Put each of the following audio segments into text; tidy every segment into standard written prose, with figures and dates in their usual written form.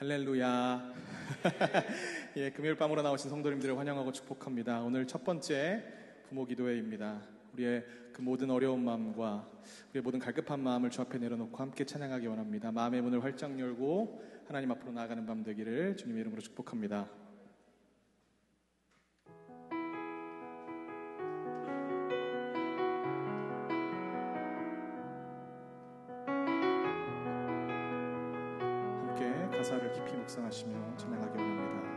할렐루야. 예, 금요일 밤으로 나오신 성도님들을 환영하고 축복합니다. 오늘 첫 번째 부모 기도회입니다. 우리의 그 모든 어려운 마음과 우리의 모든 갈급한 마음을 주 앞에 내려놓고 함께 찬양하기 원합니다. 마음의 문을 활짝 열고 하나님 앞으로 나아가는 밤 되기를 주님의 이름으로 축복합니다. 가사를 깊이 묵상하시며 찬양하기 원합니다.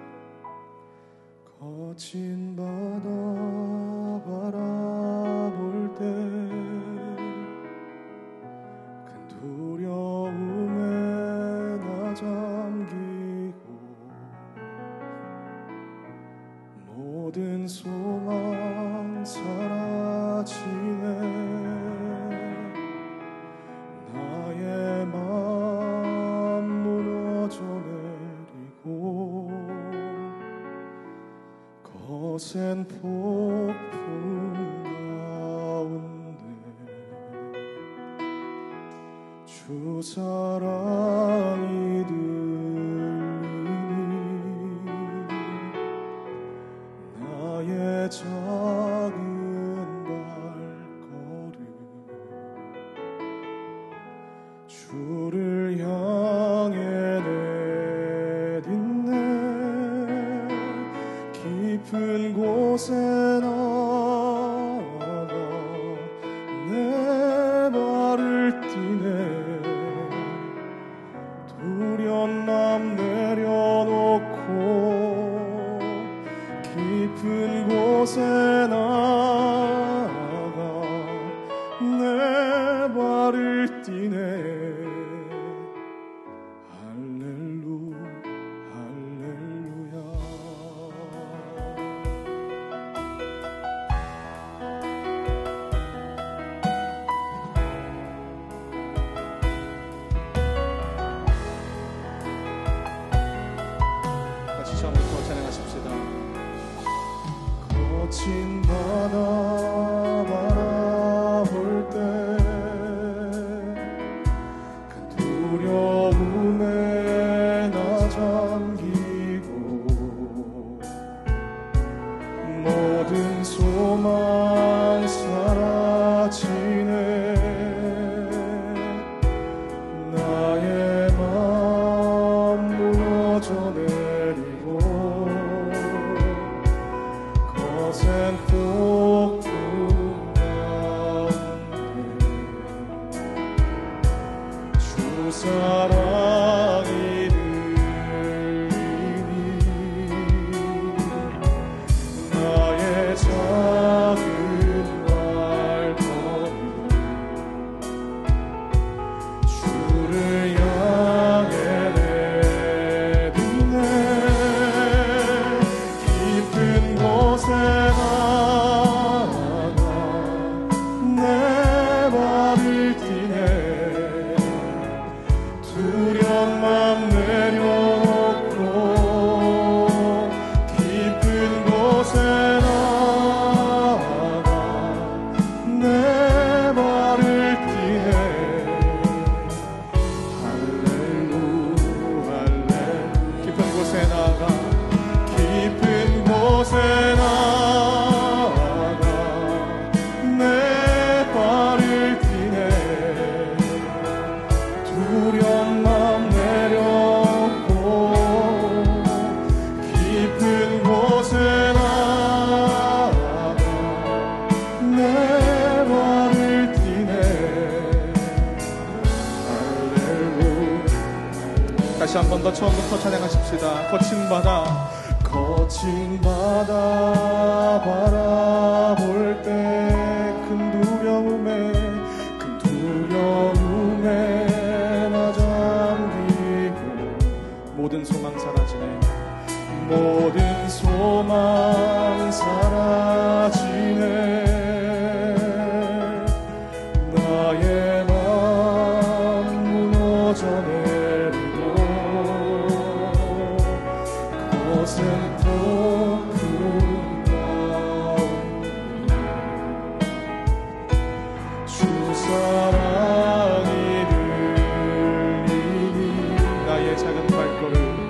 거친 바다 바라볼 때 큰 두려움에 나 잠기고 모든 소망 사라지네. 나의 마음 무너져 내리고 거센 폭풍 가운데 주 사랑이 들리니 나의 작은 발걸음 주를 향해 내딛네. 깊은 곳에 나가 내 발을 띄네. 두려운 맘 내려놓고 깊은 곳에 나가 내 발을 띄네. 거친 바다 바라볼 때 큰 두려움에 나 잠기고 모든 소망 사라지네. 나의 마음 무너져 내리고 거센 폭풍 가운데 주 사랑이 들리니 나의 작은 발걸음 주를 향해 내딛네. 깊은 곳에 다시 한 번 더 처음부터 찬양하십시다. 거친 바다 바라볼 때 큰 두려움에 나 잠기고 모든 소망 사라지네. 모든 소망 사라지네. 나의 마음 무너져 내리고 거센 폭풍 가운데 주 사랑이 들리니 나의 작은 발걸음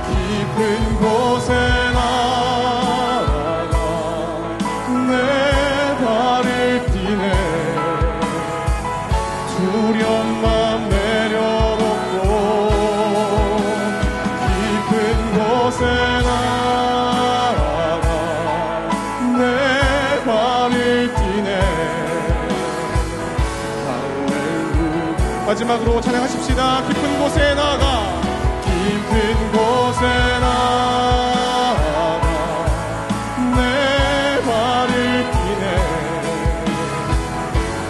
깊은 곳에 나아가 내 발을 띠네. 두려움만 내려놓고 깊은 곳에 나아가 내 발을 띠네. 할렐루야. 마지막으로 찬양하십시다. 깊은 곳에 나아가 깊은 곳에 나아가 내 발을 띠네.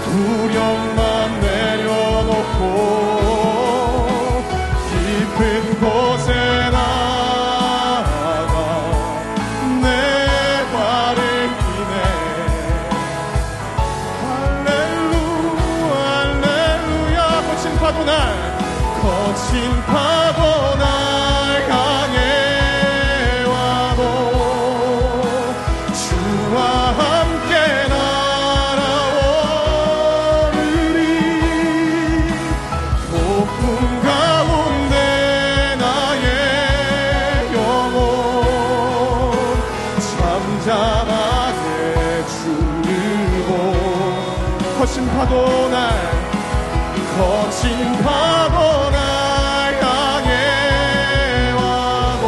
두려움만 내려놓고 깊은 곳에 나아가 내 발을 띠네. 할렐루야 할렐루야. 거친 파도 날 거친 파도 날 향해 와도 주와 함께 날아오르리. 폭풍 가운데 나의 영혼 잠잠하게 주를 보. 거친 파도 날 거친 파도 날 향해 와도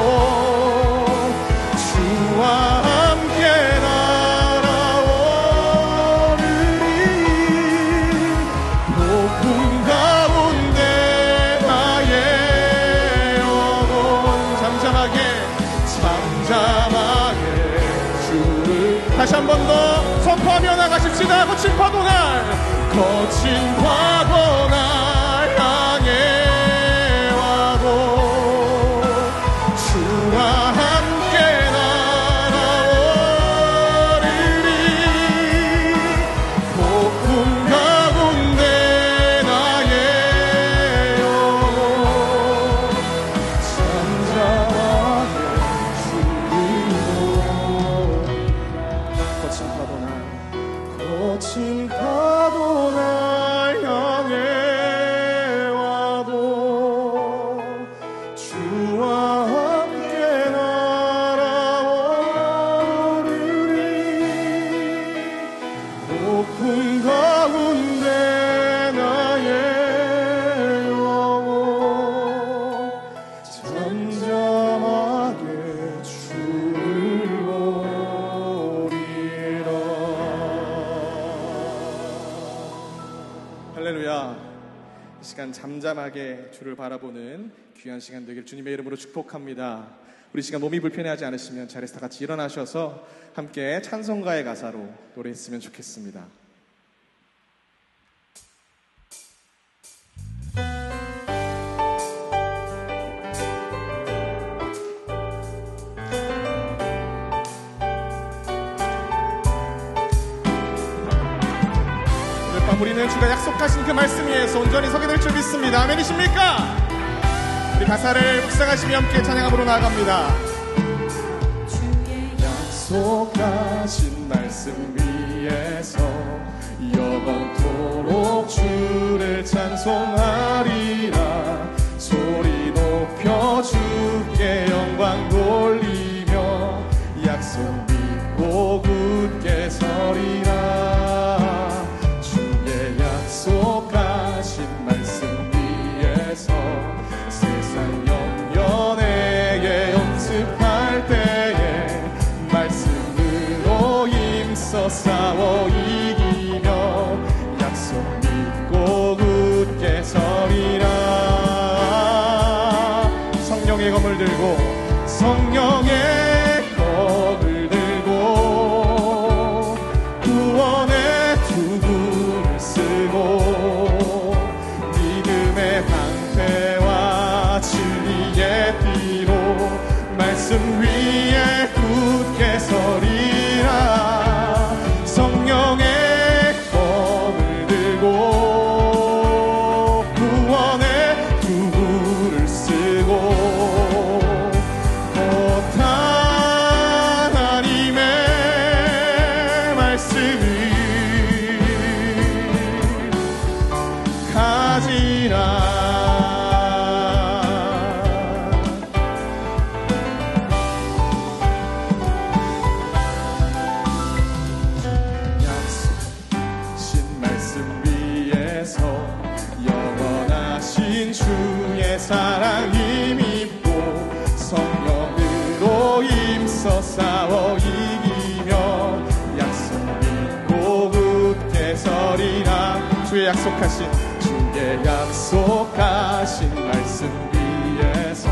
주와 함께 날아오르리. 폭풍 가운데 나의 영혼 잠잠하게 주를. 다시 한 번 더 선포하며 나가십시다. 거친 파도 날 거친 파도 날 향해 와도 주와 함께 날아오르리. 폭풍 가운데 나의 영혼 잠잠하게 주를 거친 파도 날 거친 파도 날 향해 와도 주와 함께 날아오르리. 폭풍 가운데 나의 영혼 잠잠하게 주를 보리라. 할렐루야. 이 시간 잠잠하게 주를 바라보는 귀한 시간 되길 주님의 이름으로 축복합니다. 우리 시간 몸이 불편해하지 않으시면 자리에서 다 같이 일어나셔서 함께 찬송가의 가사로 노래했으면 좋겠습니다. 우리는 주가 약속하신 그 말씀 위에서 온전히 서게 될 줄 믿습니다. 아멘이십니까? 우리 가사를 묵상하시며 함께 찬양함으로 나아갑니다. 주의 약속하신 말씀 위에서 영원토록 주를 찬송하리라. 소리 높여 주께 영광 돌리며 약속 믿고 굳게 서리라. 약속하신 말씀 위에서 세상 영연에게 연습할 때에 말씀으로 힘써 싸워 이기며 약속 믿고 굳게 서리라. 성령의 검을 들고 성령의 검을 들고 구원의 투구를 쓰고 믿음의 방패와 진리의 띠로 말씀 위에 굳게 서리라. 성령의 검을 들고 구원의 투구를 쓰고 곧 하나님의 말씀을 가지라. 힘써 싸워 이기며 약속 믿고 굳게 서리라. 주의 약속하신 말씀 위에서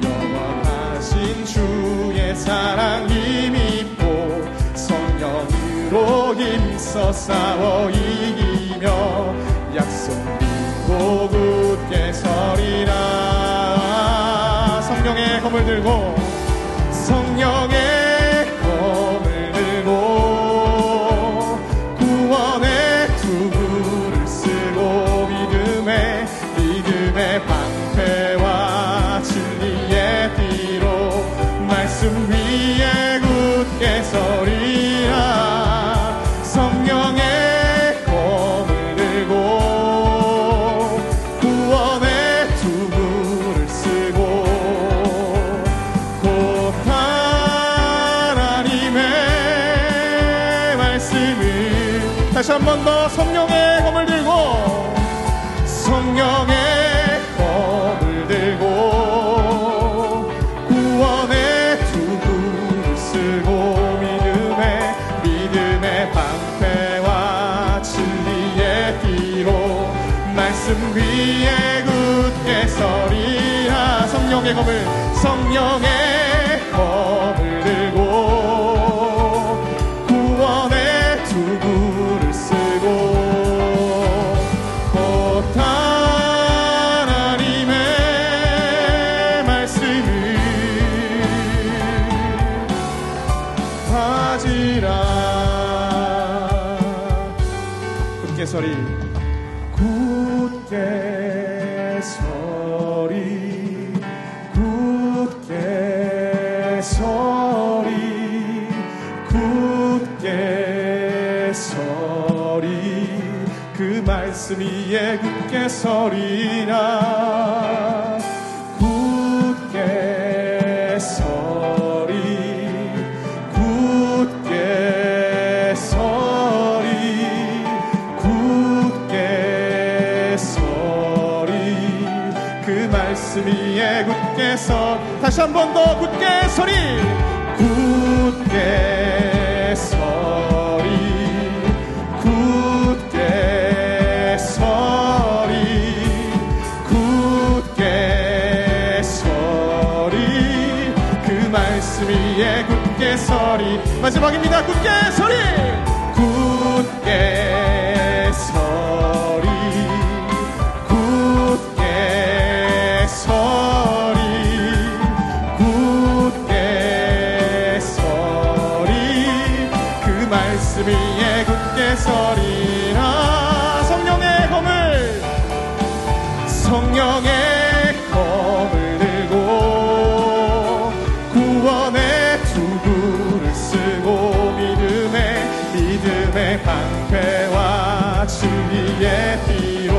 영원하신 주의 사랑 힘입고 성령으로 힘써 싸워 이기며 약속 믿고 굳게 서리라. 성령의 검을 들고 구원의 투구를 쓰고 믿음의 방패와 진리의 뒤로 말씀 위에 굳게 서리라. 성령의 검을 들고 구원의 투구를 쓰고 곧 하나님의 말씀을 다시 한 번 더 성령의 검을 들고 구원의 투구를 쓰고 믿음의 방패와 진리의 뒤로 말씀 위에 굳게 서리라. 성령의 검을 들고 구원의 투구를 쓰고 굳게 서리 그 말씀 위에 굳게 서리라. 굳게 서리 굳게 서리 그 말씀 위에 굳게 다시 한 번 더 굳게 서리 굳게 서리 굳게 서리 그 말씀 위에 굳게 서리. 마지막입니다. 굳게 서리 굳게 서리 굳게 서리 굳게 서리 그 말씀 위에 굳게 서리라. 성령의 검을 들고 구원의 투구를 쓰고 믿음의 방패와 진리의 뒤로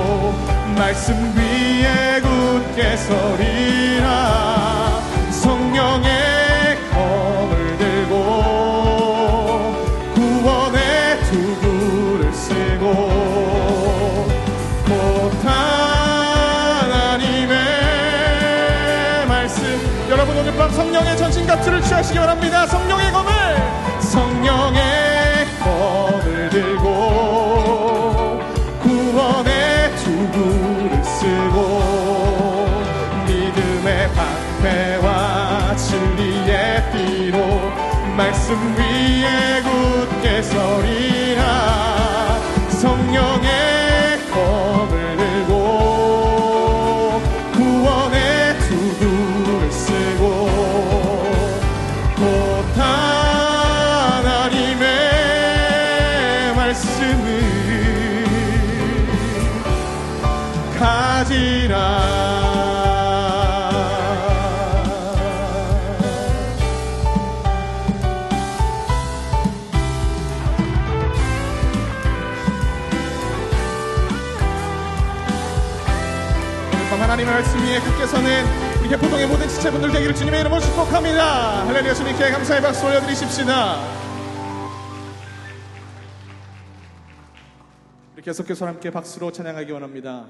말씀 위에 굳게 서리라. 성령의 검을 들고 구원의 투구를 쓰고 곧 하나님의 말씀. 여러분 오늘 밤 성령의 전신갑주를 취하시기 바랍니다. 성령의 검을 들고 구원의 투구를 쓰고 믿음의 방패와 진리의 뒤로 말씀 위에 굳게 서리라. 성령의 검을 들고 구원의 투구를 쓰고 곧 하나님의 말씀을 가지라. 하나님의 말씀 위에 굳게 서는 우리 개포동의 모든 지체분들 되기를 주님의 이름으로 축복합니다. 할렐루야. 주님께 감사의 박수 올려드리십시다. 우리 계속해서 함께 박수로 찬양하기 원합니다.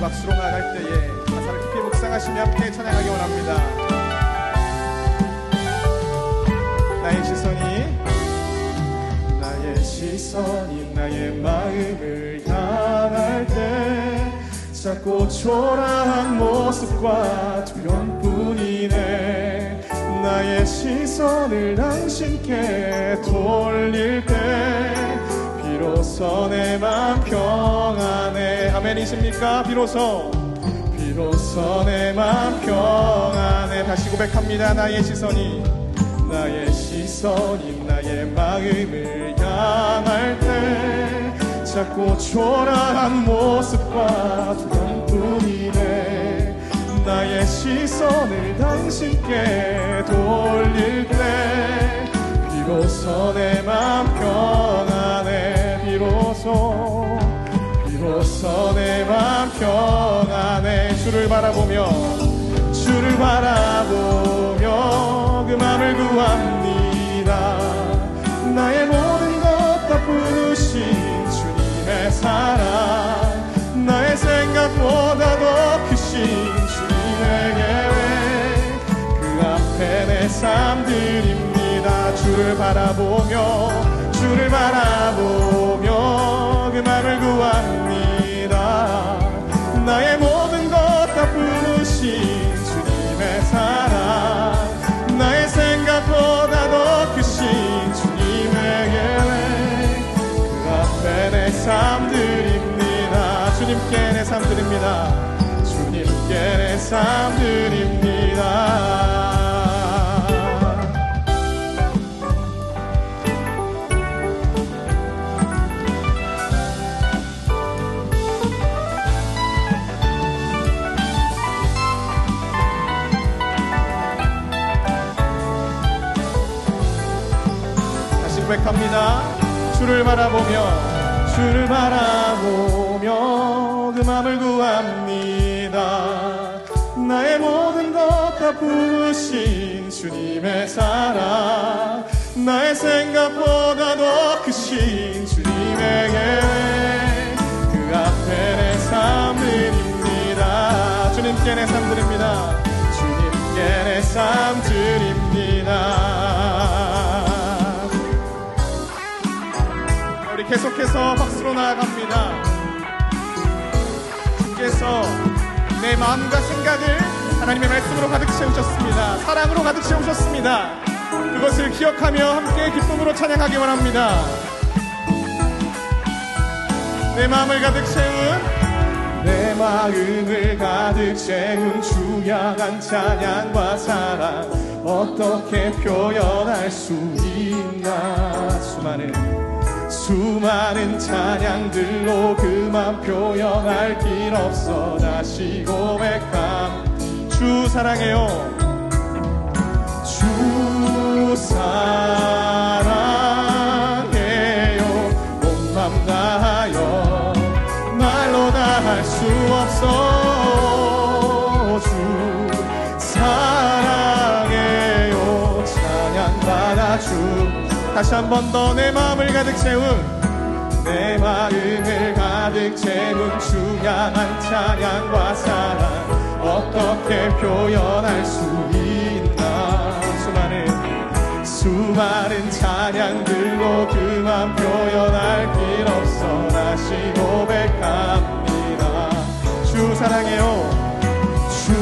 박수로 나아갈 때에 가사를 깊이 묵상하시며 함께 찬양하기 원합니다. 나의 시선이 나의 마음을 향할 때 작고 초라한 모습과 두려움뿐이네. 나의 시선을 당신께 돌릴 때 비로소 내 맘 평안해. 아멘이십니까? 비로소 내 맘 평안해. 다시 고백합니다. 나의 시선이 나의 마음을 향할 때 작고 초라한 모습과 두려움뿐이네. 나의 시선을 당신께 돌릴 때 비로소 내 맘 평안해. 비로소 내 맘 평안해. 주를 바라보며 그 맘을 구합니다. 나의 모든 것 다 부르신 주님의 사랑, 나의 생각보다 더 크신 주님의 계획, 그 앞에 내 삶 드립니다. 주를 바라보며 그 맘을 구합니다. 나의 모든 것 다 부르신 주님의 사랑, 나의 생각보다 더 크신 주님의 계획, 그 앞에 내 삶 드립니다. 주님께 내 삶 드립니다. 주님께 내 삶 드립니다. 고백합니다. 주를 바라보며 그 맘을 구합니다. 나의 모든 것 다 부으신 주님의 사랑, 나의 생각보다 더 크신 주님의 계획, 그 앞에 내 삶 드립니다. 주님께 내 삶 드립니다. 주님께 내 삶 드립니다. 계속해서 박수로 나아갑니다. 주께서 내 마음과 생각을 하나님의 말씀으로 가득 채우셨습니다. 사랑으로 가득 채우셨습니다. 그것을 기억하며 함께 기쁨으로 찬양하기 원합니다. 내 마음을 가득 채운 주야한 찬양과 사랑, 어떻게 표현할 수 있나. 수많은 찬양들로 그만 표현할 길 없어. 다시 고백함. 주 사랑해요. 주 사랑해요. 온 맘 다하여 말로 다 할 수 없어. 주 사랑해요. 찬양받아 주. 다시 한 번 더 내 마음을 가득 채운 주야한 찬양과 사랑, 어떻게 표현할 수 있나. 수많은 찬양들로 그만 표현할 길 없어. 다시 고백합니다. 주 사랑해요. 주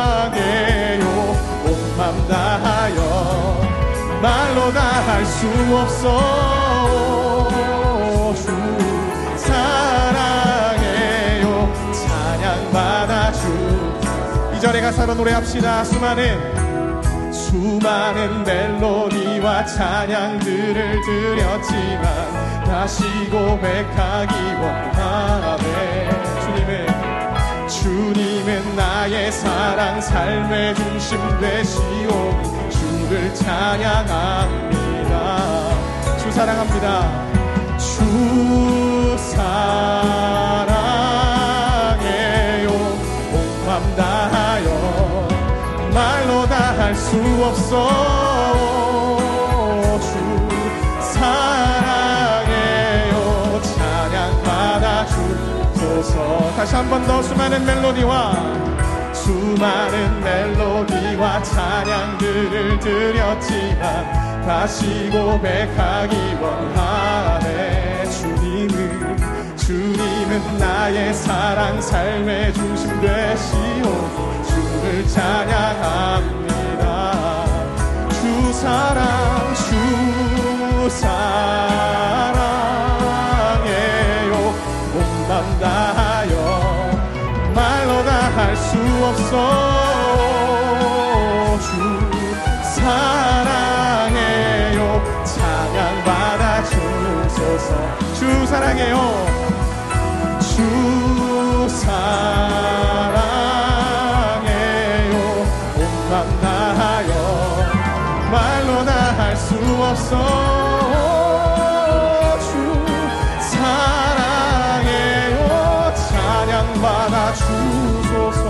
사랑해요. 온 맘 다하여 말로 다 할 수 없어. 주 사랑해요. 찬양받아 주. 2절의 가사로 노래합시다. 수많은 멜로디와 찬양들을 드렸지만 다시 고백하기 원하네. 주님은 나의 사랑, 삶의 중심 되시오니 주를 찬양합니다. 주 사랑합니다. 주 사랑해요. 온 맘 다하여 말로 다 할 수 없어. 주 사랑해요. 찬양받아 주소서. 다시 한 번 더 수많은 멜로디와 찬양들을 드렸지만 다시 고백하기 원하네. 주님은 나의 사랑 삶의 중심 되시오. 주를 찬양합니다. 주 사랑해요. 몸만 다하여 말로 다 할 수 없어. 주 사랑해요. 찬양받아 주소서. 주 사랑해요. 주 사랑해요. 몸만 다하여 말로 다 할 수 없어. 주 사랑해요. 찬양받아 주소서.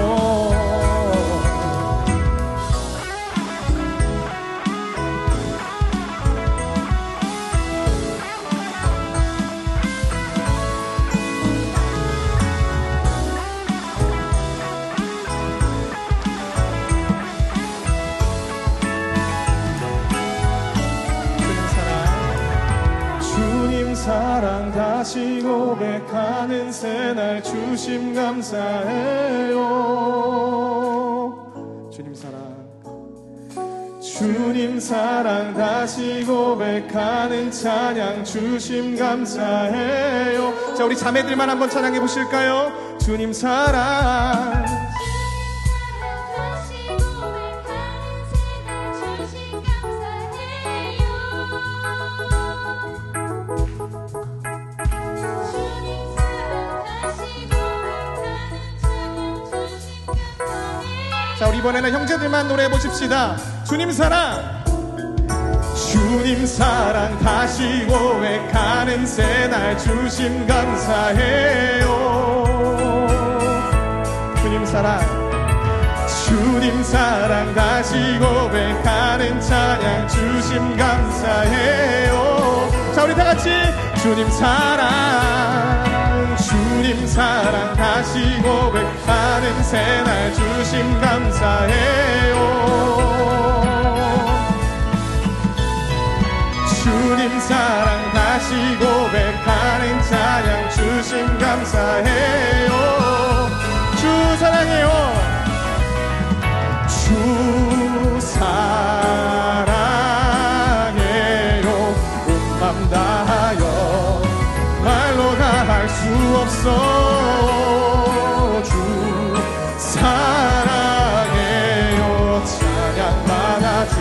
사랑 다시 고백하는 새날 주심 감사해요. 주님 사랑 다시 고백하는 찬양 주심 감사해요. 자, 우리 자매들만 한번 찬양해 보실까요? 주님 사랑 자, 우리 이번에는 형제들만 노래해 보십시다. 주님 사랑 다시 고백하는 새날 주심 감사해요. 주님 사랑 다시 고백하는 찬양 주심 감사해요. 자, 우리 다같이 주님 사랑 다시 고백하는 새날 주심 감사해요. 주님 사랑 다시 고백하는 찬양 주심 감사해요. 주 사랑해요. 주 사랑해요. 온 맘 다하여 말로 다 할 수 없어. 주 사랑해요. 찬양받아 주.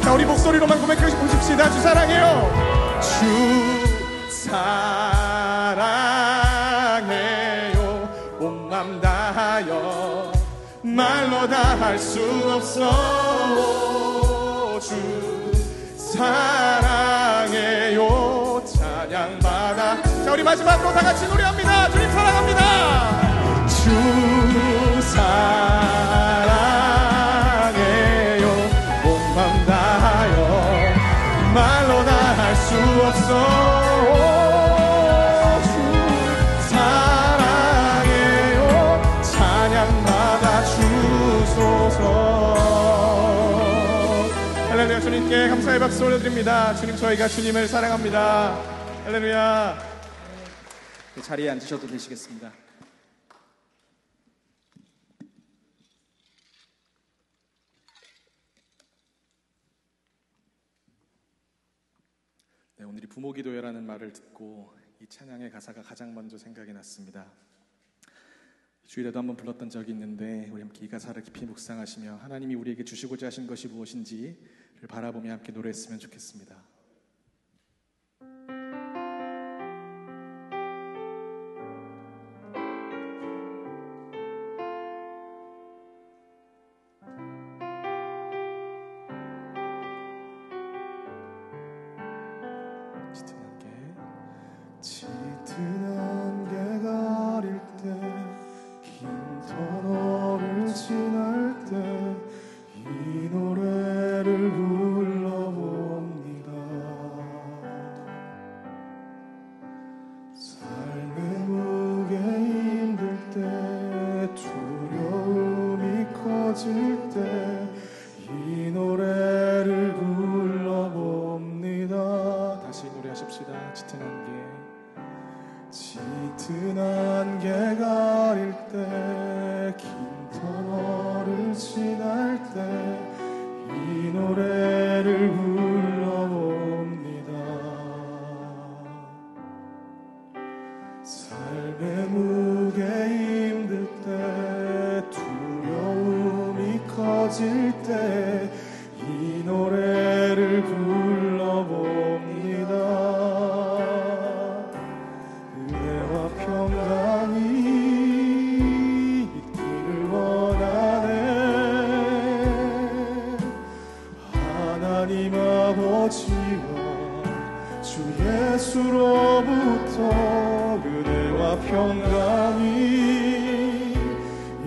자, 우리 목소리로만 고백해 보십시다. 주 사랑해요. 주 사랑해요. 온 맘 다하여 말로 다 할 수 없어. 주 사랑해요. 찬양받아. 자, 우리 마지막으로 다 같이 노래합니다. 주님 사랑합니다. 주 사랑해요. 온 맘 다하여 말로 다 할 수 없어. 주 사랑해요. 찬양받아 주소서. 할렐루야. 주님께 감사의 박수 올려드립니다. 주님, 저희가 주님을 사랑합니다. 할렐루야. 자리에 앉으셔도 되시겠습니다. 네, 오늘이 부모기도회라는 말을 듣고 이 찬양의 가사가 가장 먼저 생각이 났습니다. 주일에도 한번 불렀던 적이 있는데 우리 함께 이 가사를 깊이 묵상하시며 하나님이 우리에게 주시고자 하신 것이 무엇인지를 바라보며 함께 노래했으면 좋겠습니다. 짙은 안개가 어릴 때 긴 터널을 지날 때 이 노래를 불러봅니다. 삶의 무게임 짙은 안개 가릴 때, 긴 터널을 지날 때 이 노래를 불러봅니다. 삶의 무게 힘들 때, 두려움이 커질 때 이 노래를 불러봅니다. 은혜와 평강이 있기를 원하네. 하나님 아버지와 주 예수로부터 은혜와 평강이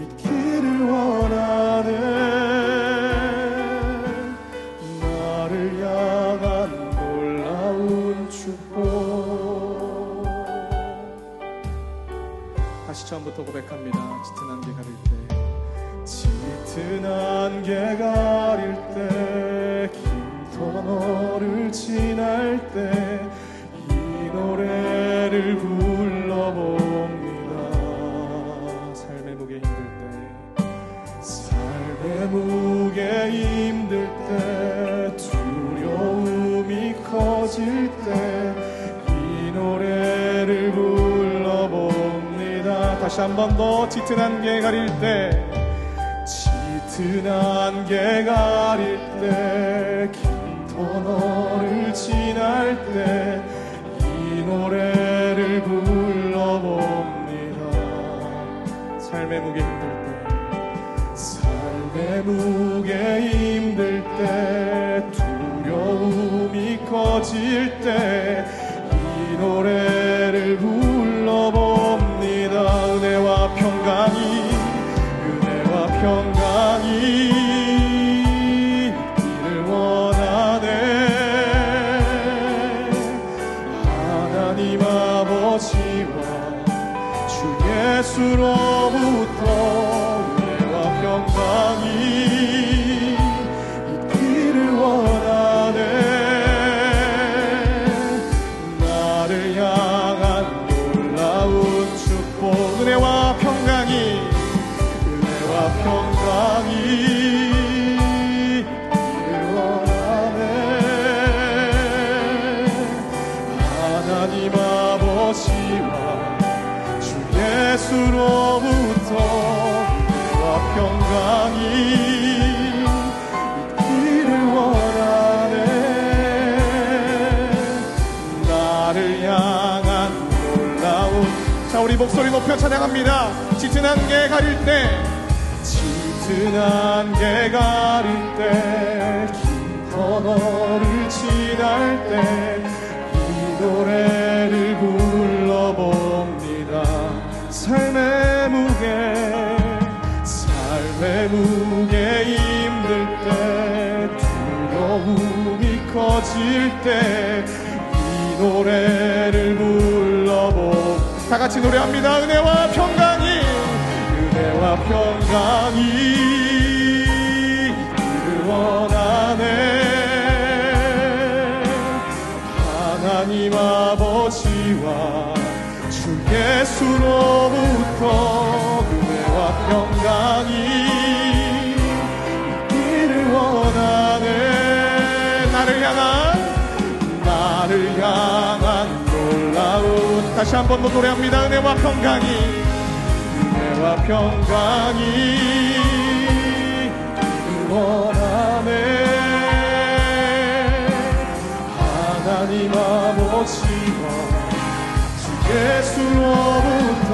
있기를 원하네. 나를 향한 놀라운 축복. 다시 처음부터 고백합니다. 짙은 안개 가릴 때, 짙은 안개 가릴 때, 긴 터널을 지날 때 이 노래를 불러봅니다. 삶의 무게 힘들 때, 삶의 무게 힘들 때, 두려움이 커질 때 이 노래를 불러봅니다. 다시 한 번 더. 짙은 안개 가릴 때, 짙은 안개 가릴 때, 긴 터널을 지날 때 이 노래를 불러봅니다. 삶의 무게 힘들 때, 삶의 무게 힘들 때, 두려움이 커질 때 이 노래를 불러봅니다. 은혜와 평강이 있기를 원하네. 하나님 아버지와 주 예수로부터 은혜와 평강이 있기를 원하네. 나를 향한 놀라운 축복. 은혜와 평강이 있기를 원하네. 하나님 아버지와 주 예수로부터 은혜와 평강이 있기를 원하네. 나를 향한 놀라운. 자, 우리 목소리 높여 찬양합니다. 짙은 안개 가릴 때, 짙은 안개 가릴 때, 긴 터널을 지날 때 이 노래를 불러봅니다. 삶의 무게 힘들 때, 두려움이 커질 때 이 노래를 불러봅니다. 다 같이 노래합니다. 은혜와 평강이 있기를 원하네. 하나님 아버지와 주 예수로부터 은혜와 평강이 있기를 원하네. 나를 향한 놀라운. 다시 한 번 더 노래합니다. 은혜와 평강이 있기를 원하네. 하나님 아버지와 주 예수로부터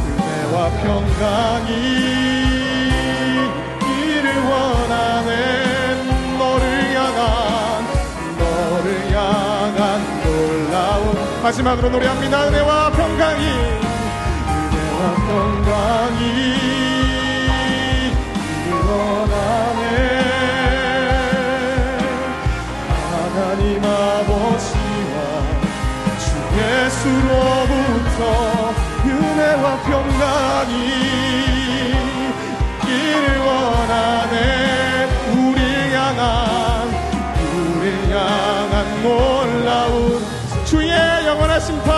은혜와 평강이 있기를 원하네. 너를 향한 놀라운. 마지막으로 노래합니다. 은혜와 평강이 있기를 원하네. 하나님 아버지와 주 예수로부터 은혜와 평강이 있기를 원하네. 우릴 향한 놀라운 주의 영원한 심판.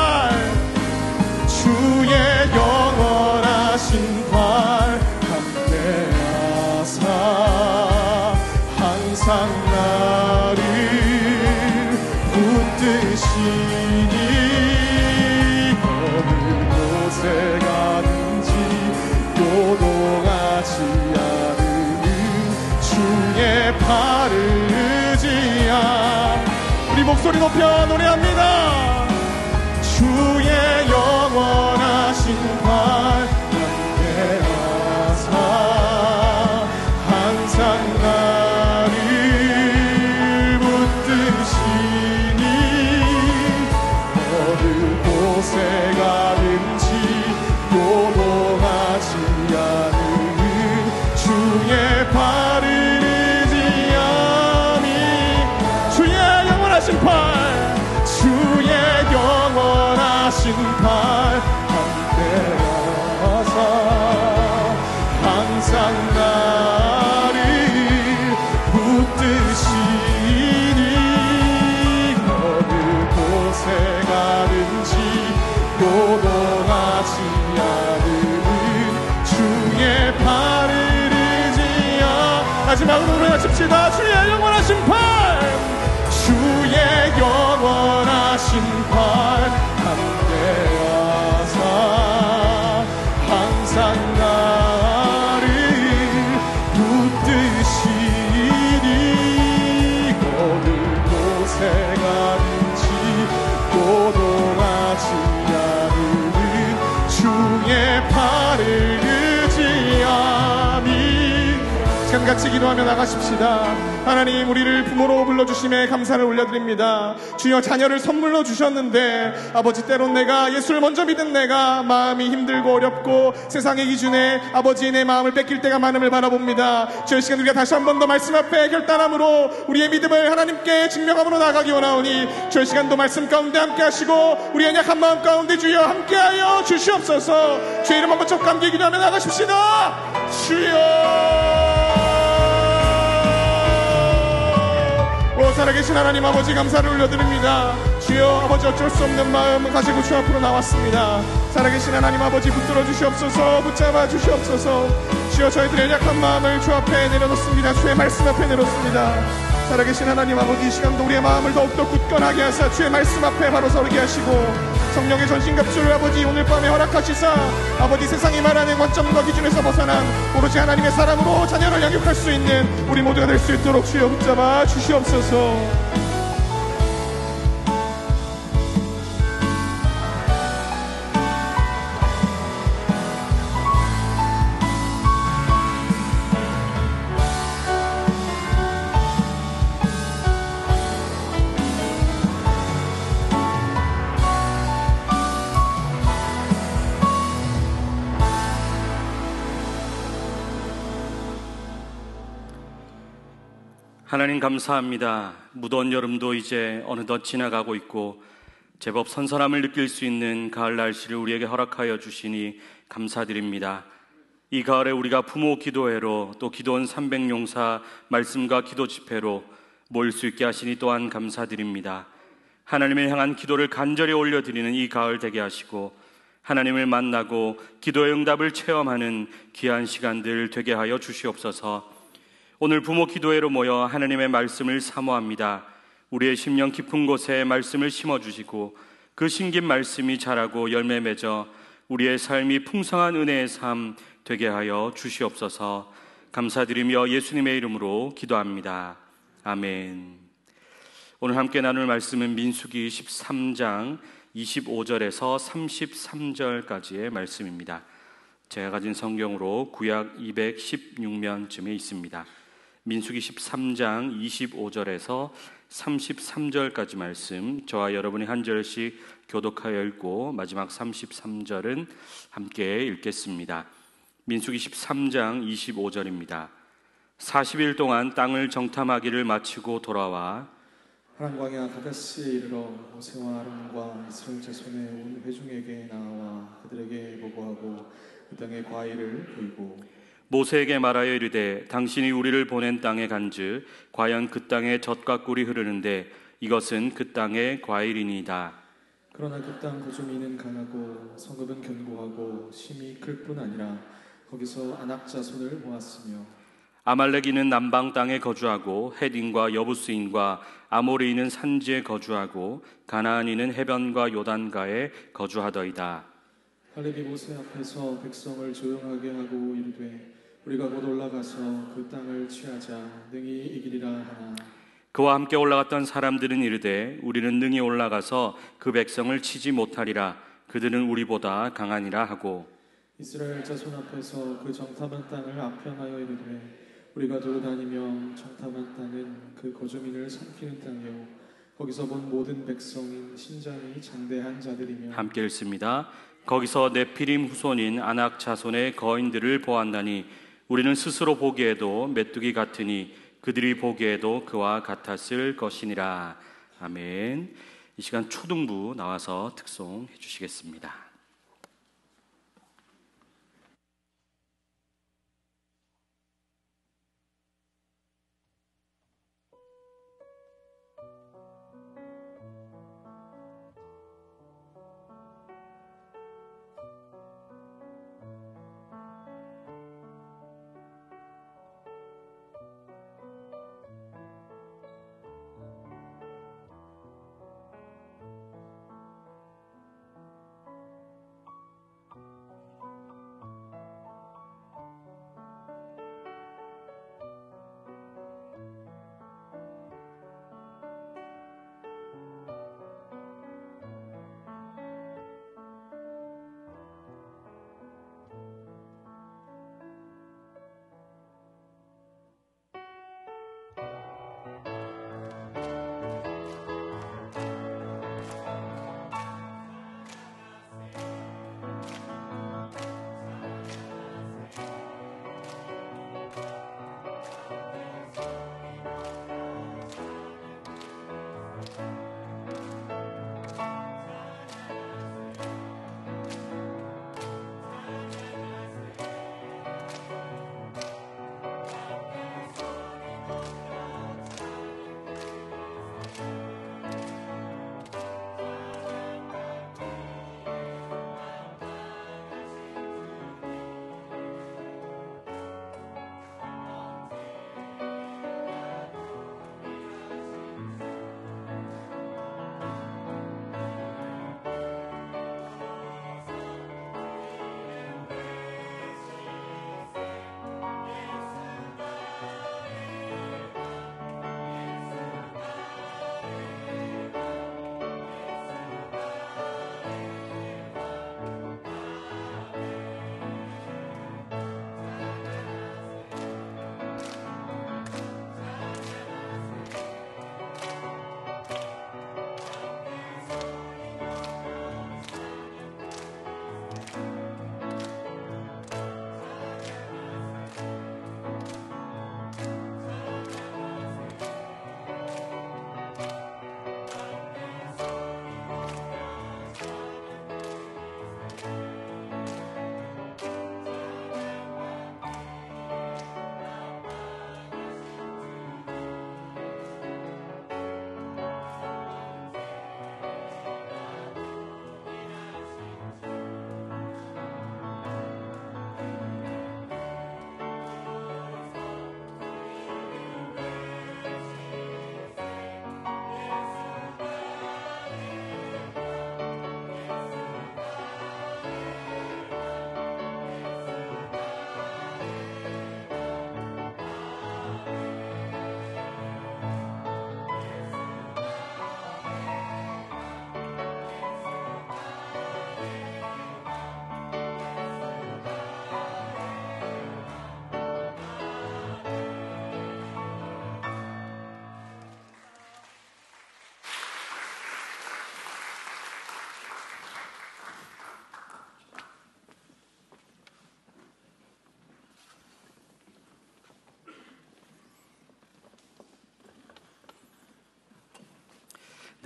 높여 노래합니다. 주의 영원하신 팔 함께하사 항상 나를 붙드시니 어느 곳에 가든지 요동하지 않는 주의 발을 의지함이 주의 영원하신 팔 주의 영원하신 팔 함께하사 항상 나를 붙드시니 어느 곳에 가든지 요동하지 않는 주의 발을 의지하 마지막으로 노래하십시다. 주의 영원하신 팔 주의 영원하신 팔 함께하사 항상 나를 붙드시니 어느 곳에 가든지 요동하지 않는 주의 팔을 의지하니 시간 같이 기도하며 나가십시다. 하나님, 우리를 부모로 불러주심에 감사를 올려드립니다. 주여, 자녀를 선물로 주셨는데 아버지, 때론 내가 예수를 먼저 믿은 내가 마음이 힘들고 어렵고 세상의 기준에 아버지 내 마음을 뺏길 때가 많음을 바라봅니다. 주여, 시간 우리가 다시 한 번 더 말씀 앞에 결단함으로 우리의 믿음을 하나님께 증명함으로 나가기 원하오니 주여, 시간도 말씀 가운데 함께 하시고 우리의 약한 마음 가운데 주여 함께하여 주시옵소서. 주의 이름 한번 첫 감기 기도하며 나가십시다. 주여, 살아계신 하나님 아버지, 감사를 올려드립니다. 주여, 아버지, 어쩔 수 없는 마음 가지고 주 앞으로 나왔습니다. 살아계신 하나님 아버지, 붙들어 주시옵소서. 붙잡아 주시옵소서. 주여, 저희들의 약한 마음을 주 앞에 내려놓습니다. 주의 말씀 앞에 내놓습니다. 살아계신 하나님 아버지, 이 시간도 우리의 마음을 더욱더 굳건하게 하사 주의 말씀 앞에 바로 서게 하시고 성령의 전신갑주를 아버지 오늘 밤에 허락하시사 아버지, 세상이 말하는 관점과 기준에서 벗어난 오로지 하나님의 사랑으로 자녀를 양육할 수 있는 우리 모두가 될 수 있도록 주여 붙잡아 주시옵소서. 하나님, 감사합니다. 무더운 여름도 이제 어느덧 지나가고 있고 제법 선선함을 느낄 수 있는 가을 날씨를 우리에게 허락하여 주시니 감사드립니다. 이 가을에 우리가 부모 기도회로 또 기도원 300용사 말씀과 기도 집회로 모일 수 있게 하시니 또한 감사드립니다. 하나님을 향한 기도를 간절히 올려드리는 이 가을 되게 하시고 하나님을 만나고 기도의 응답을 체험하는 귀한 시간들 되게 하여 주시옵소서. 오늘 부모 기도회로 모여 하나님의 말씀을 사모합니다. 우리의 심령 깊은 곳에 말씀을 심어주시고 그 심긴 말씀이 자라고 열매 맺어 우리의 삶이 풍성한 은혜의 삶 되게 하여 주시옵소서. 감사드리며 예수님의 이름으로 기도합니다. 아멘. 오늘 함께 나눌 말씀은 민수기 13장 25절에서 33절까지의 말씀입니다. 제가 가진 성경으로 구약 216면쯤에 있습니다. 민수기 13장 25절에서 33절까지 말씀, 저와 여러분이 한 절씩 교독하여 읽고 마지막 33절은 함께 읽겠습니다. 민수기 13장 25절입니다. 40일 동안 땅을 정탐하기를 마치고 돌아와 파란 광야 가데스에 이르러 모세와 아론과 이스라엘 자손의 온 회중에게 나와 그들에게 보고하고 그 땅의 과일을 보이고 모세에게 말하여 이르되 당신이 우리를 보낸 땅에 간즉 과연 그 땅에 젖과 꿀이 흐르는데 이것은 그 땅의 과일이니이다. 그러나 그 땅 거주민은 강하고 성읍은 견고하고 심이 클 뿐 아니라 거기서 아낙 자손을 모았으며 아말렉인은 남방 땅에 거주하고 헷인과 여부스인과 아모리인은 산지에 거주하고 가나안인은 해변과 요단가에 거주하더이다. 갈렙이 모세 앞에서 백성을 조용하게 하고 이르되 우리가 곧 올라가서 그 땅을 취하자 능히 이기리라 하나 그와 함께 올라갔던 사람들은 이르되 우리는 능히 올라가서 그 백성을 치지 못하리라. 그들은 우리보다 강하니라 하고 이스라엘 자손 앞에서 그 정탐한 땅을 아편하여 이르되 우리가 돌아다니며 정탐한 땅은 그 거주민을 삼키는 땅이요 거기서 본 모든 백성인 신장이 장대한 자들이며. 함께 읽습니다. 거기서 네피림 후손인 아낙 자손의 거인들을 보았나니 우리는 스스로 보기에도 메뚜기 같으니 그들이 보기에도 그와 같았을 것이니라. 아멘. 이 시간 초등부 나와서 특송해 주시겠습니다.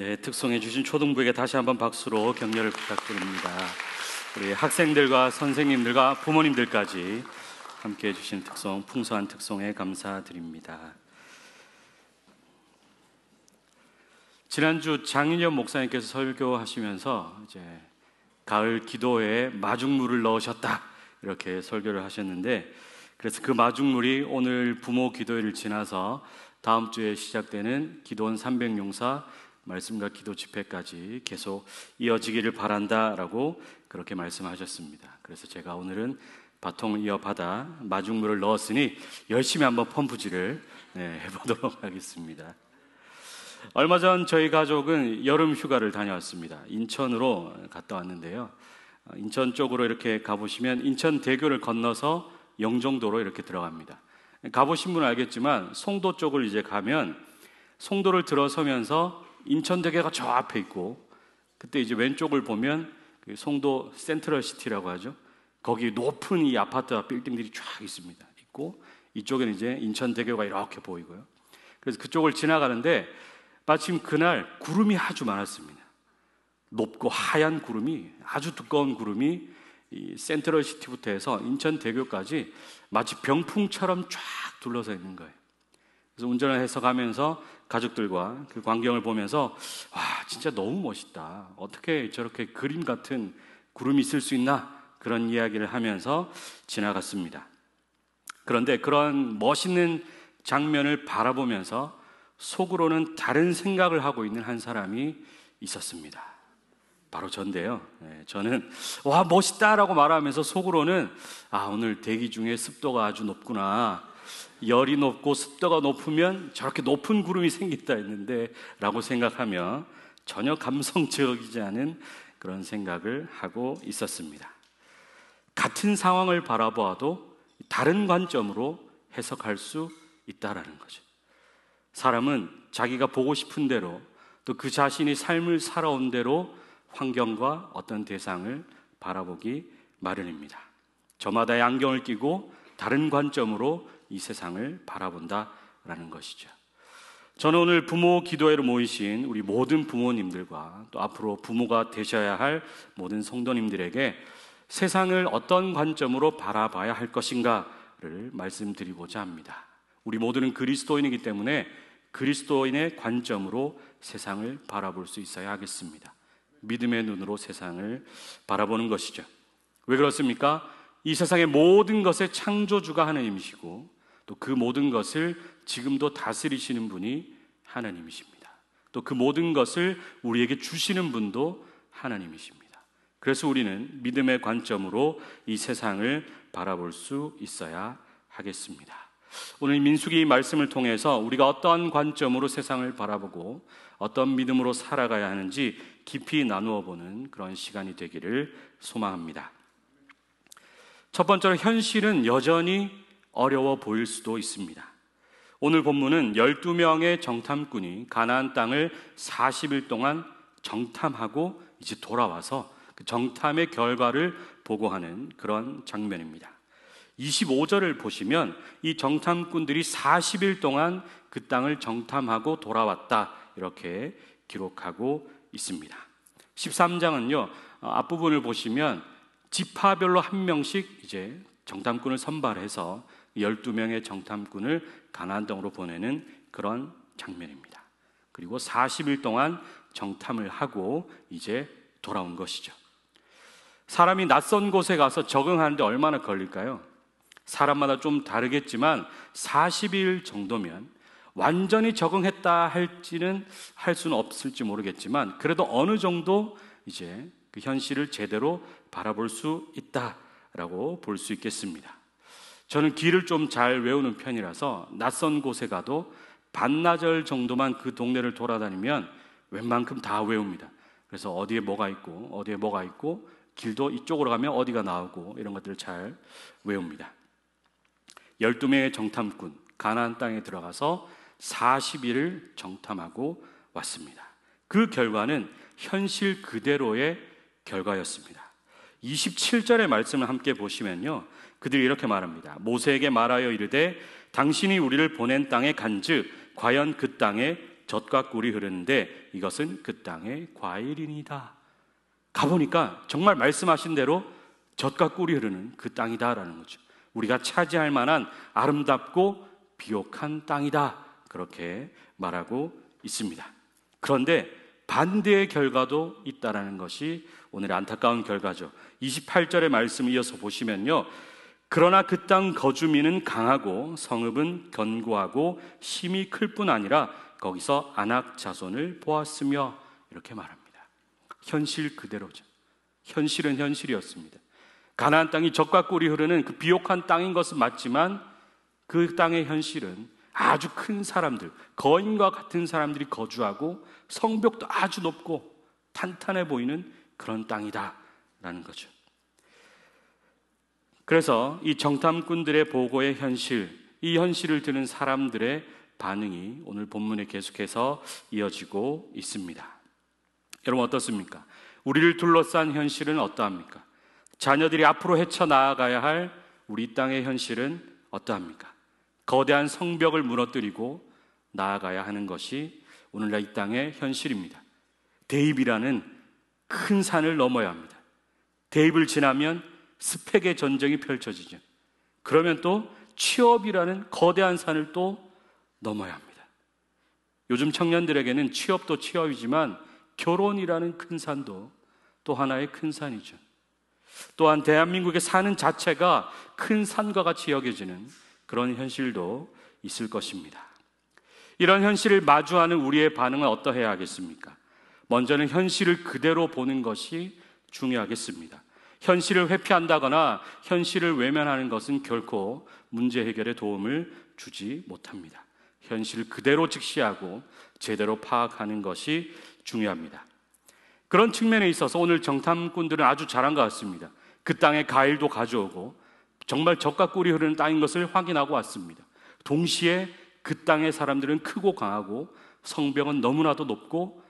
네, 특송해 주신 초등부에게 다시 한번 박수로 격려를 부탁드립니다. 우리 학생들과 선생님들과 부모님들까지 함께해 주신 특송, 풍성한 특송에 감사드립니다. 지난주 장인엽 목사님께서 설교하시면서 이제 가을 기도에 마중물을 넣으셨다 이렇게 설교를 하셨는데, 그래서 그 마중물이 오늘 부모 기도회를 지나서 다음 주에 시작되는 기도원 300용사 말씀과 기도 집회까지 계속 이어지기를 바란다라고 그렇게 말씀하셨습니다. 그래서 제가 오늘은 바통을 이어받아 마중물을 넣었으니 열심히 한번 펌프질을 해보도록 하겠습니다. 얼마 전 저희 가족은 여름 휴가를 다녀왔습니다. 인천으로 갔다 왔는데요. 인천 쪽으로 이렇게 가보시면 인천대교를 건너서 영종도로 이렇게 들어갑니다. 가보신 분은 알겠지만 송도 쪽을 이제 가면 송도를 들어서면서 인천대교가 저 앞에 있고, 그때 이제 왼쪽을 보면 그 송도 센트럴시티라고 하죠. 거기 높은 이 아파트와 빌딩들이 쫙 있습니다. 있고 이쪽에는 이제 인천대교가 이렇게 보이고요. 그래서 그쪽을 지나가는데 마침 그날 구름이 아주 많았습니다. 높고 하얀 구름이, 아주 두꺼운 구름이 이 센트럴시티부터 해서 인천대교까지 마치 병풍처럼 쫙 둘러서 있는 거예요. 그래서 운전을 해서 가면서 가족들과 그 광경을 보면서 와, 진짜 너무 멋있다. 어떻게 저렇게 그림 같은 구름이 있을 수 있나? 그런 이야기를 하면서 지나갔습니다. 그런데 그런 멋있는 장면을 바라보면서 속으로는 다른 생각을 하고 있는 한 사람이 있었습니다. 바로 전데요. 저는 와, 멋있다라고 말하면서 속으로는 오늘 대기 중에 습도가 아주 높구나. 열이 높고 습도가 높으면 저렇게 높은 구름이 생긴다 했는데 라고 생각하며 전혀 감성적이지 않은 그런 생각을 하고 있었습니다. 같은 상황을 바라보아도 다른 관점으로 해석할 수 있다라는 거죠. 사람은 자기가 보고 싶은 대로, 또 그 자신이 삶을 살아온 대로 환경과 어떤 대상을 바라보기 마련입니다. 저마다의 안경을 끼고 다른 관점으로 이 세상을 바라본다라는 것이죠. 저는 오늘 부모 기도회로 모이신 우리 모든 부모님들과 또 앞으로 부모가 되셔야 할 모든 성도님들에게 세상을 어떤 관점으로 바라봐야 할 것인가를 말씀드리고자 합니다. 우리 모두는 그리스도인이기 때문에 그리스도인의 관점으로 세상을 바라볼 수 있어야 하겠습니다. 믿음의 눈으로 세상을 바라보는 것이죠. 왜 그렇습니까? 이 세상의 모든 것의 창조주가 하나님이시고 또 그 모든 것을 지금도 다스리시는 분이 하나님이십니다. 또 그 모든 것을 우리에게 주시는 분도 하나님이십니다. 그래서 우리는 믿음의 관점으로 이 세상을 바라볼 수 있어야 하겠습니다. 오늘 민수기 말씀을 통해서 우리가 어떠한 관점으로 세상을 바라보고 어떤 믿음으로 살아가야 하는지 깊이 나누어 보는 그런 시간이 되기를 소망합니다. 첫 번째로 현실은 여전히 어려워 보일 수도 있습니다. 오늘 본문은 12명의 정탐꾼이 가나안 땅을 40일 동안 정탐하고 이제 돌아와서 그 정탐의 결과를 보고하는 그런 장면입니다. 25절을 보시면 이 정탐꾼들이 40일 동안 그 땅을 정탐하고 돌아왔다 이렇게 기록하고 있습니다. 13장은요, 앞부분을 보시면 지파별로 한 명씩 이제 정탐꾼을 선발해서 12명의 정탐꾼을 가나안 땅으로 보내는 그런 장면입니다. 그리고 40일 동안 정탐을 하고 이제 돌아온 것이죠. 사람이 낯선 곳에 가서 적응하는데 얼마나 걸릴까요? 사람마다 좀 다르겠지만 40일 정도면 완전히 적응했다 할지는 할 수는 없을지 모르겠지만 그래도 어느 정도 이제 그 현실을 제대로 바라볼 수 있다라고 볼 수 있겠습니다. 저는 길을 좀 잘 외우는 편이라서 낯선 곳에 가도 반나절 정도만 그 동네를 돌아다니면 웬만큼 다 외웁니다. 그래서 어디에 뭐가 있고 어디에 뭐가 있고 길도 이쪽으로 가면 어디가 나오고 이런 것들을 잘 외웁니다. 12명의 정탐꾼 가나안 땅에 들어가서 40일을 정탐하고 왔습니다. 그 결과는 현실 그대로의 결과였습니다. 27절의 말씀을 함께 보시면요, 그들이 이렇게 말합니다. 모세에게 말하여 이르되 당신이 우리를 보낸 땅에 간즉 과연 그 땅에 젖과 꿀이 흐르는데 이것은 그 땅의 과일이니이다. 가보니까 정말 말씀하신 대로 젖과 꿀이 흐르는 그 땅이다라는 거죠. 우리가 차지할 만한 아름답고 비옥한 땅이다, 그렇게 말하고 있습니다. 그런데 반대의 결과도 있다라는 것이 오늘의 안타까운 결과죠. 28절의 말씀을 이어서 보시면요, 그러나 그 땅 거주민은 강하고 성읍은 견고하고 힘이 클 뿐 아니라 거기서 아낙 자손을 보았으며 이렇게 말합니다. 현실 그대로죠. 현실은 현실이었습니다. 가나안 땅이 젖과 꿀이 흐르는 그 비옥한 땅인 것은 맞지만 그 땅의 현실은 아주 큰 사람들, 거인과 같은 사람들이 거주하고 성벽도 아주 높고 탄탄해 보이는 그런 땅이다라는 거죠. 그래서 이 정탐꾼들의 보고의 현실, 이 현실을 듣는 사람들의 반응이 오늘 본문에 계속해서 이어지고 있습니다. 여러분 어떻습니까? 우리를 둘러싼 현실은 어떠합니까? 자녀들이 앞으로 헤쳐나아가야 할 우리 땅의 현실은 어떠합니까? 거대한 성벽을 무너뜨리고 나아가야 하는 것이 오늘날 이 땅의 현실입니다. 대입이라는 큰 산을 넘어야 합니다. 대입을 지나면 스펙의 전쟁이 펼쳐지죠. 그러면 또 취업이라는 거대한 산을 또 넘어야 합니다. 요즘 청년들에게는 취업도 취업이지만 결혼이라는 큰 산도 또 하나의 큰 산이죠. 또한 대한민국의 사는 자체가 큰 산과 같이 여겨지는 그런 현실도 있을 것입니다. 이런 현실을 마주하는 우리의 반응은 어떠해야 하겠습니까? 먼저는 현실을 그대로 보는 것이 중요하겠습니다. 현실을 회피한다거나 현실을 외면하는 것은 결코 문제 해결에 도움을 주지 못합니다. 현실을 그대로 직시하고 제대로 파악하는 것이 중요합니다. 그런 측면에 있어서 오늘 정탐꾼들은 아주 잘한 것 같습니다. 그 땅에 가일도 가져오고 정말 젖과 꿀이 흐르는 땅인 것을 확인하고 왔습니다. 동시에 그 땅의 사람들은 크고 강하고 성벽은 너무나도 높고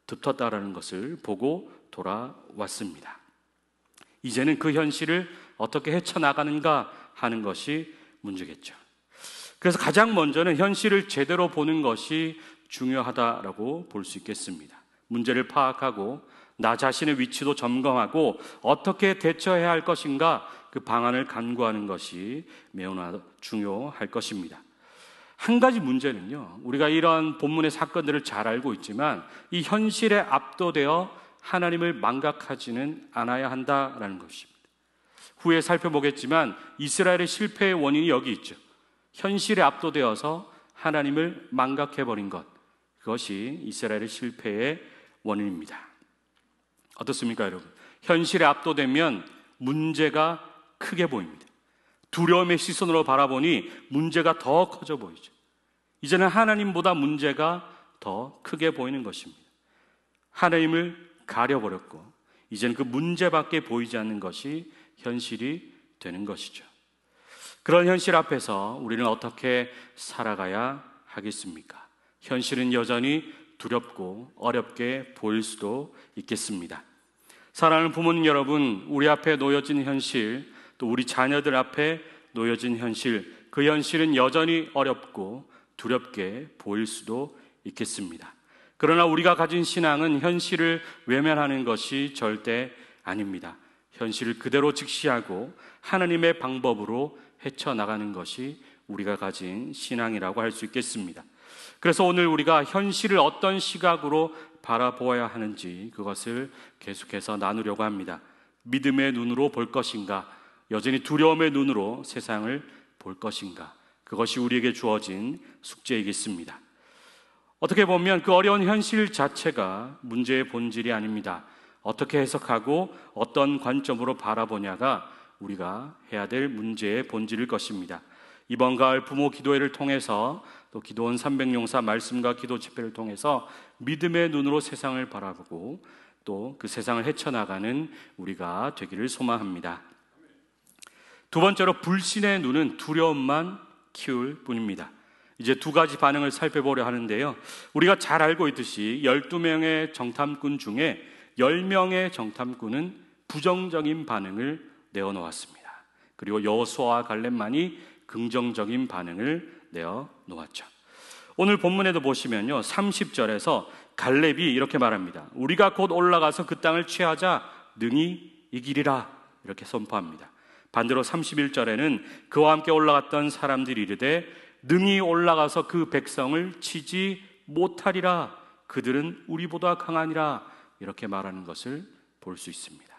두텁다라는 것을 보고 돌아왔습니다. 이제는 그 현실을 어떻게 헤쳐나가는가 하는 것이 문제겠죠. 그래서 가장 먼저는 현실을 제대로 보는 것이 중요하다라고 볼 수 있겠습니다. 문제를 파악하고 나 자신의 위치도 점검하고 어떻게 대처해야 할 것인가 그 방안을 간구하는 것이 매우 중요할 것입니다. 한 가지 문제는요, 우리가 이런 본문의 사건들을 잘 알고 있지만 이 현실에 압도되어 하나님을 망각하지는 않아야 한다라는 것입니다. 후에 살펴보겠지만 이스라엘의 실패의 원인이 여기 있죠. 현실에 압도되어서 하나님을 망각해버린 것, 그것이 이스라엘의 실패의 원인입니다. 어떻습니까, 여러분? 현실에 압도되면 문제가 크게 보입니다. 두려움의 시선으로 바라보니 문제가 더 커져 보이죠. 이제는 하나님보다 문제가 더 크게 보이는 것입니다. 하나님을 가려버렸고 이제는 그 문제밖에 보이지 않는 것이 현실이 되는 것이죠. 그런 현실 앞에서 우리는 어떻게 살아가야 하겠습니까? 현실은 여전히 두렵고 어렵게 보일 수도 있겠습니다. 사랑하는 부모님 여러분, 우리 앞에 놓여진 현실, 또 우리 자녀들 앞에 놓여진 현실, 그 현실은 여전히 어렵고 두렵게 보일 수도 있겠습니다. 그러나 우리가 가진 신앙은 현실을 외면하는 것이 절대 아닙니다. 현실을 그대로 직시하고 하나님의 방법으로 헤쳐나가는 것이 우리가 가진 신앙이라고 할 수 있겠습니다. 그래서 오늘 우리가 현실을 어떤 시각으로 바라보아야 하는지 그것을 계속해서 나누려고 합니다. 믿음의 눈으로 볼 것인가? 여전히 두려움의 눈으로 세상을 볼 것인가? 그것이 우리에게 주어진 숙제이겠습니다. 어떻게 보면 그 어려운 현실 자체가 문제의 본질이 아닙니다. 어떻게 해석하고 어떤 관점으로 바라보냐가 우리가 해야 될 문제의 본질일 것입니다. 이번 가을 부모 기도회를 통해서 또 기도원 300용사 말씀과 기도 집회를 통해서 믿음의 눈으로 세상을 바라보고 또 그 세상을 헤쳐나가는 우리가 되기를 소망합니다. 두 번째로 불신의 눈은 두려움만 키울 뿐입니다. 이제 두 가지 반응을 살펴보려 하는데요. 우리가 잘 알고 있듯이 12명의 정탐꾼 중에 10명의 정탐꾼은 부정적인 반응을 내어놓았습니다. 그리고 여호수아와 갈렙만이 긍정적인 반응을 내어놓았죠. 오늘 본문에도 보시면요, 30절에서 갈렙이 이렇게 말합니다. 우리가 곧 올라가서 그 땅을 취하자 능히 이기리라 이렇게 선포합니다. 반대로 31절에는 그와 함께 올라갔던 사람들이 이르되 능히 올라가서 그 백성을 치지 못하리라. 그들은 우리보다 강하니라. 이렇게 말하는 것을 볼 수 있습니다.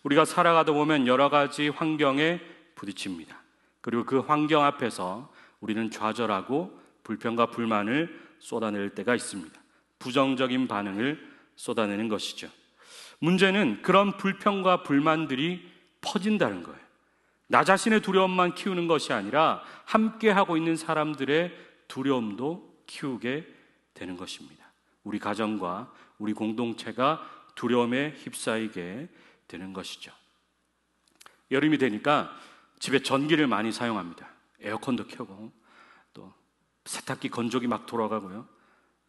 우리가 살아가다 보면 여러 가지 환경에 부딪힙니다. 그리고 그 환경 앞에서 우리는 좌절하고 불평과 불만을 쏟아낼 때가 있습니다. 부정적인 반응을 쏟아내는 것이죠. 문제는 그런 불평과 불만들이 퍼진다는 거예요. 나 자신의 두려움만 키우는 것이 아니라 함께 하고 있는 사람들의 두려움도 키우게 되는 것입니다. 우리 가정과 우리 공동체가 두려움에 휩싸이게 되는 것이죠. 여름이 되니까 집에 전기를 많이 사용합니다. 에어컨도 켜고 또 세탁기 건조기 막 돌아가고요.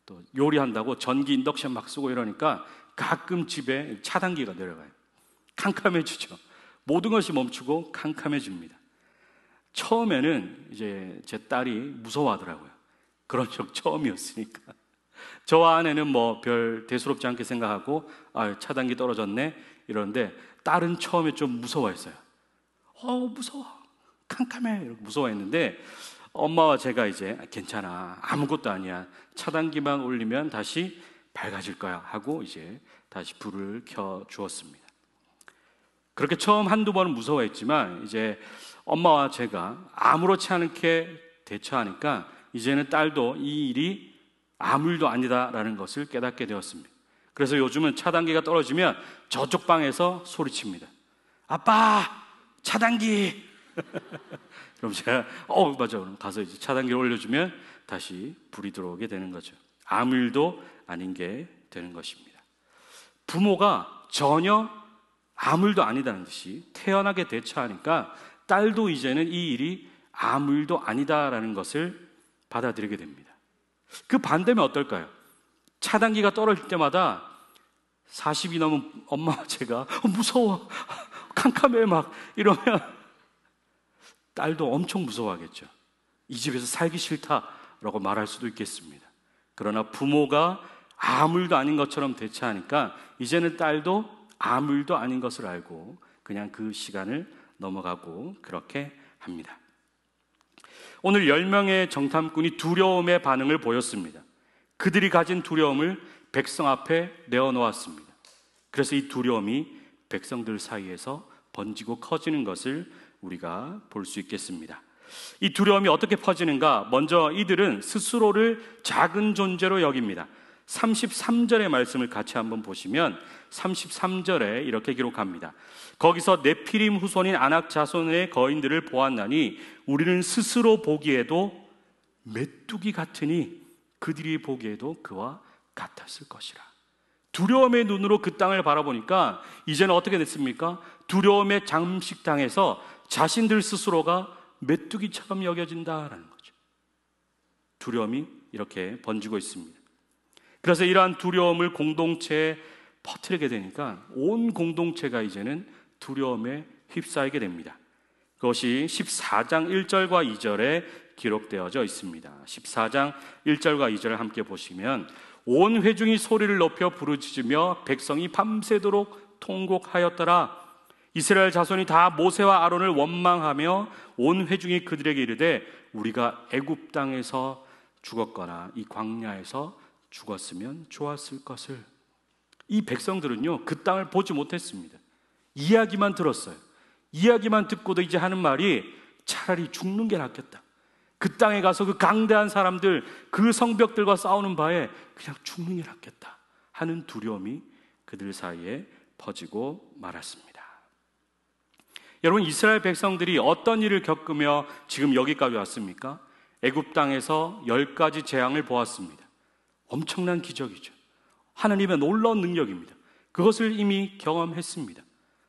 또 요리한다고 전기 인덕션 막 쓰고 이러니까 가끔 집에 차단기가 내려가요. 캄캄해지죠. 모든 것이 멈추고 캄캄해집니다. 처음에는 이제 제 딸이 무서워하더라고요. 그런 적 처음이었으니까. 저와 아내는 뭐 별 대수롭지 않게 생각하고 차단기 떨어졌네 이러는데 딸은 처음에 좀 무서워했어요. 무서워, 캄캄해 이렇게 무서워했는데 엄마와 제가 이제 괜찮아, 아무것도 아니야, 차단기만 올리면 다시 밝아질 거야 하고 이제 다시 불을 켜 주었습니다. 그렇게 처음 한두 번은 무서워했지만 이제 엄마와 제가 아무렇지 않게 대처하니까 이제는 딸도 이 일이 아무 일도 아니다라는 것을 깨닫게 되었습니다. 그래서 요즘은 차단기가 떨어지면 저쪽 방에서 소리칩니다. 아빠, 차단기. 그럼 제가 맞아, 그럼 가서 이제 차단기를 올려주면 다시 불이 들어오게 되는 거죠. 아무 일도 아닌 게 되는 것입니다. 부모가 전혀 아무 일도 아니다는 듯이 태연하게 대처하니까 딸도 이제는 이 일이 아무 일도 아니다라는 것을 받아들이게 됩니다. 그 반대면 어떨까요? 차단기가 떨어질 때마다 40이 넘은 엄마와 제가 무서워, 캄캄해 막 이러면 딸도 엄청 무서워하겠죠. 이 집에서 살기 싫다라고 말할 수도 있겠습니다. 그러나 부모가 아무 일도 아닌 것처럼 대처하니까 이제는 딸도 아무 일도 아닌 것을 알고 그냥 그 시간을 넘어가고 그렇게 합니다. 오늘 10명의 정탐꾼이 두려움의 반응을 보였습니다. 그들이 가진 두려움을 백성 앞에 내어놓았습니다. 그래서 이 두려움이 백성들 사이에서 번지고 커지는 것을 우리가 볼 수 있겠습니다. 이 두려움이 어떻게 퍼지는가? 먼저 이들은 스스로를 작은 존재로 여깁니다. 33절의 말씀을 같이 한번 보시면 33절에 이렇게 기록합니다. 거기서 네피림 후손인 아낙 자손의 거인들을 보았나니 우리는 스스로 보기에도 메뚜기 같으니 그들이 보기에도 그와 같았을 것이라. 두려움의 눈으로 그 땅을 바라보니까 이제는 어떻게 됐습니까? 두려움에 잠식당해서 자신들 스스로가 메뚜기처럼 여겨진다라는 거죠. 두려움이 이렇게 번지고 있습니다. 그래서 이러한 두려움을 공동체에 퍼뜨리게 되니까 온 공동체가 이제는 두려움에 휩싸이게 됩니다. 그것이 14장 1절과 2절에 기록되어져 있습니다. 14장 1절과 2절을 함께 보시면 온 회중이 소리를 높여 부르짖으며 백성이 밤새도록 통곡하였더라. 이스라엘 자손이 다 모세와 아론을 원망하며 온 회중이 그들에게 이르되 우리가 애굽 땅에서 죽었거나 이 광야에서 죽었으면 좋았을 것을. 이 백성들은요 그 땅을 보지 못했습니다. 이야기만 들었어요. 이야기만 듣고도 이제 하는 말이 차라리 죽는 게 낫겠다. 그 땅에 가서 그 강대한 사람들, 그 성벽들과 싸우는 바에 그냥 죽는 게 낫겠다 하는 두려움이 그들 사이에 퍼지고 말았습니다. 여러분, 이스라엘 백성들이 어떤 일을 겪으며 지금 여기까지 왔습니까? 애굽 땅에서 10가지 재앙을 보았습니다. 엄청난 기적이죠. 하나님의 놀라운 능력입니다. 그것을 이미 경험했습니다.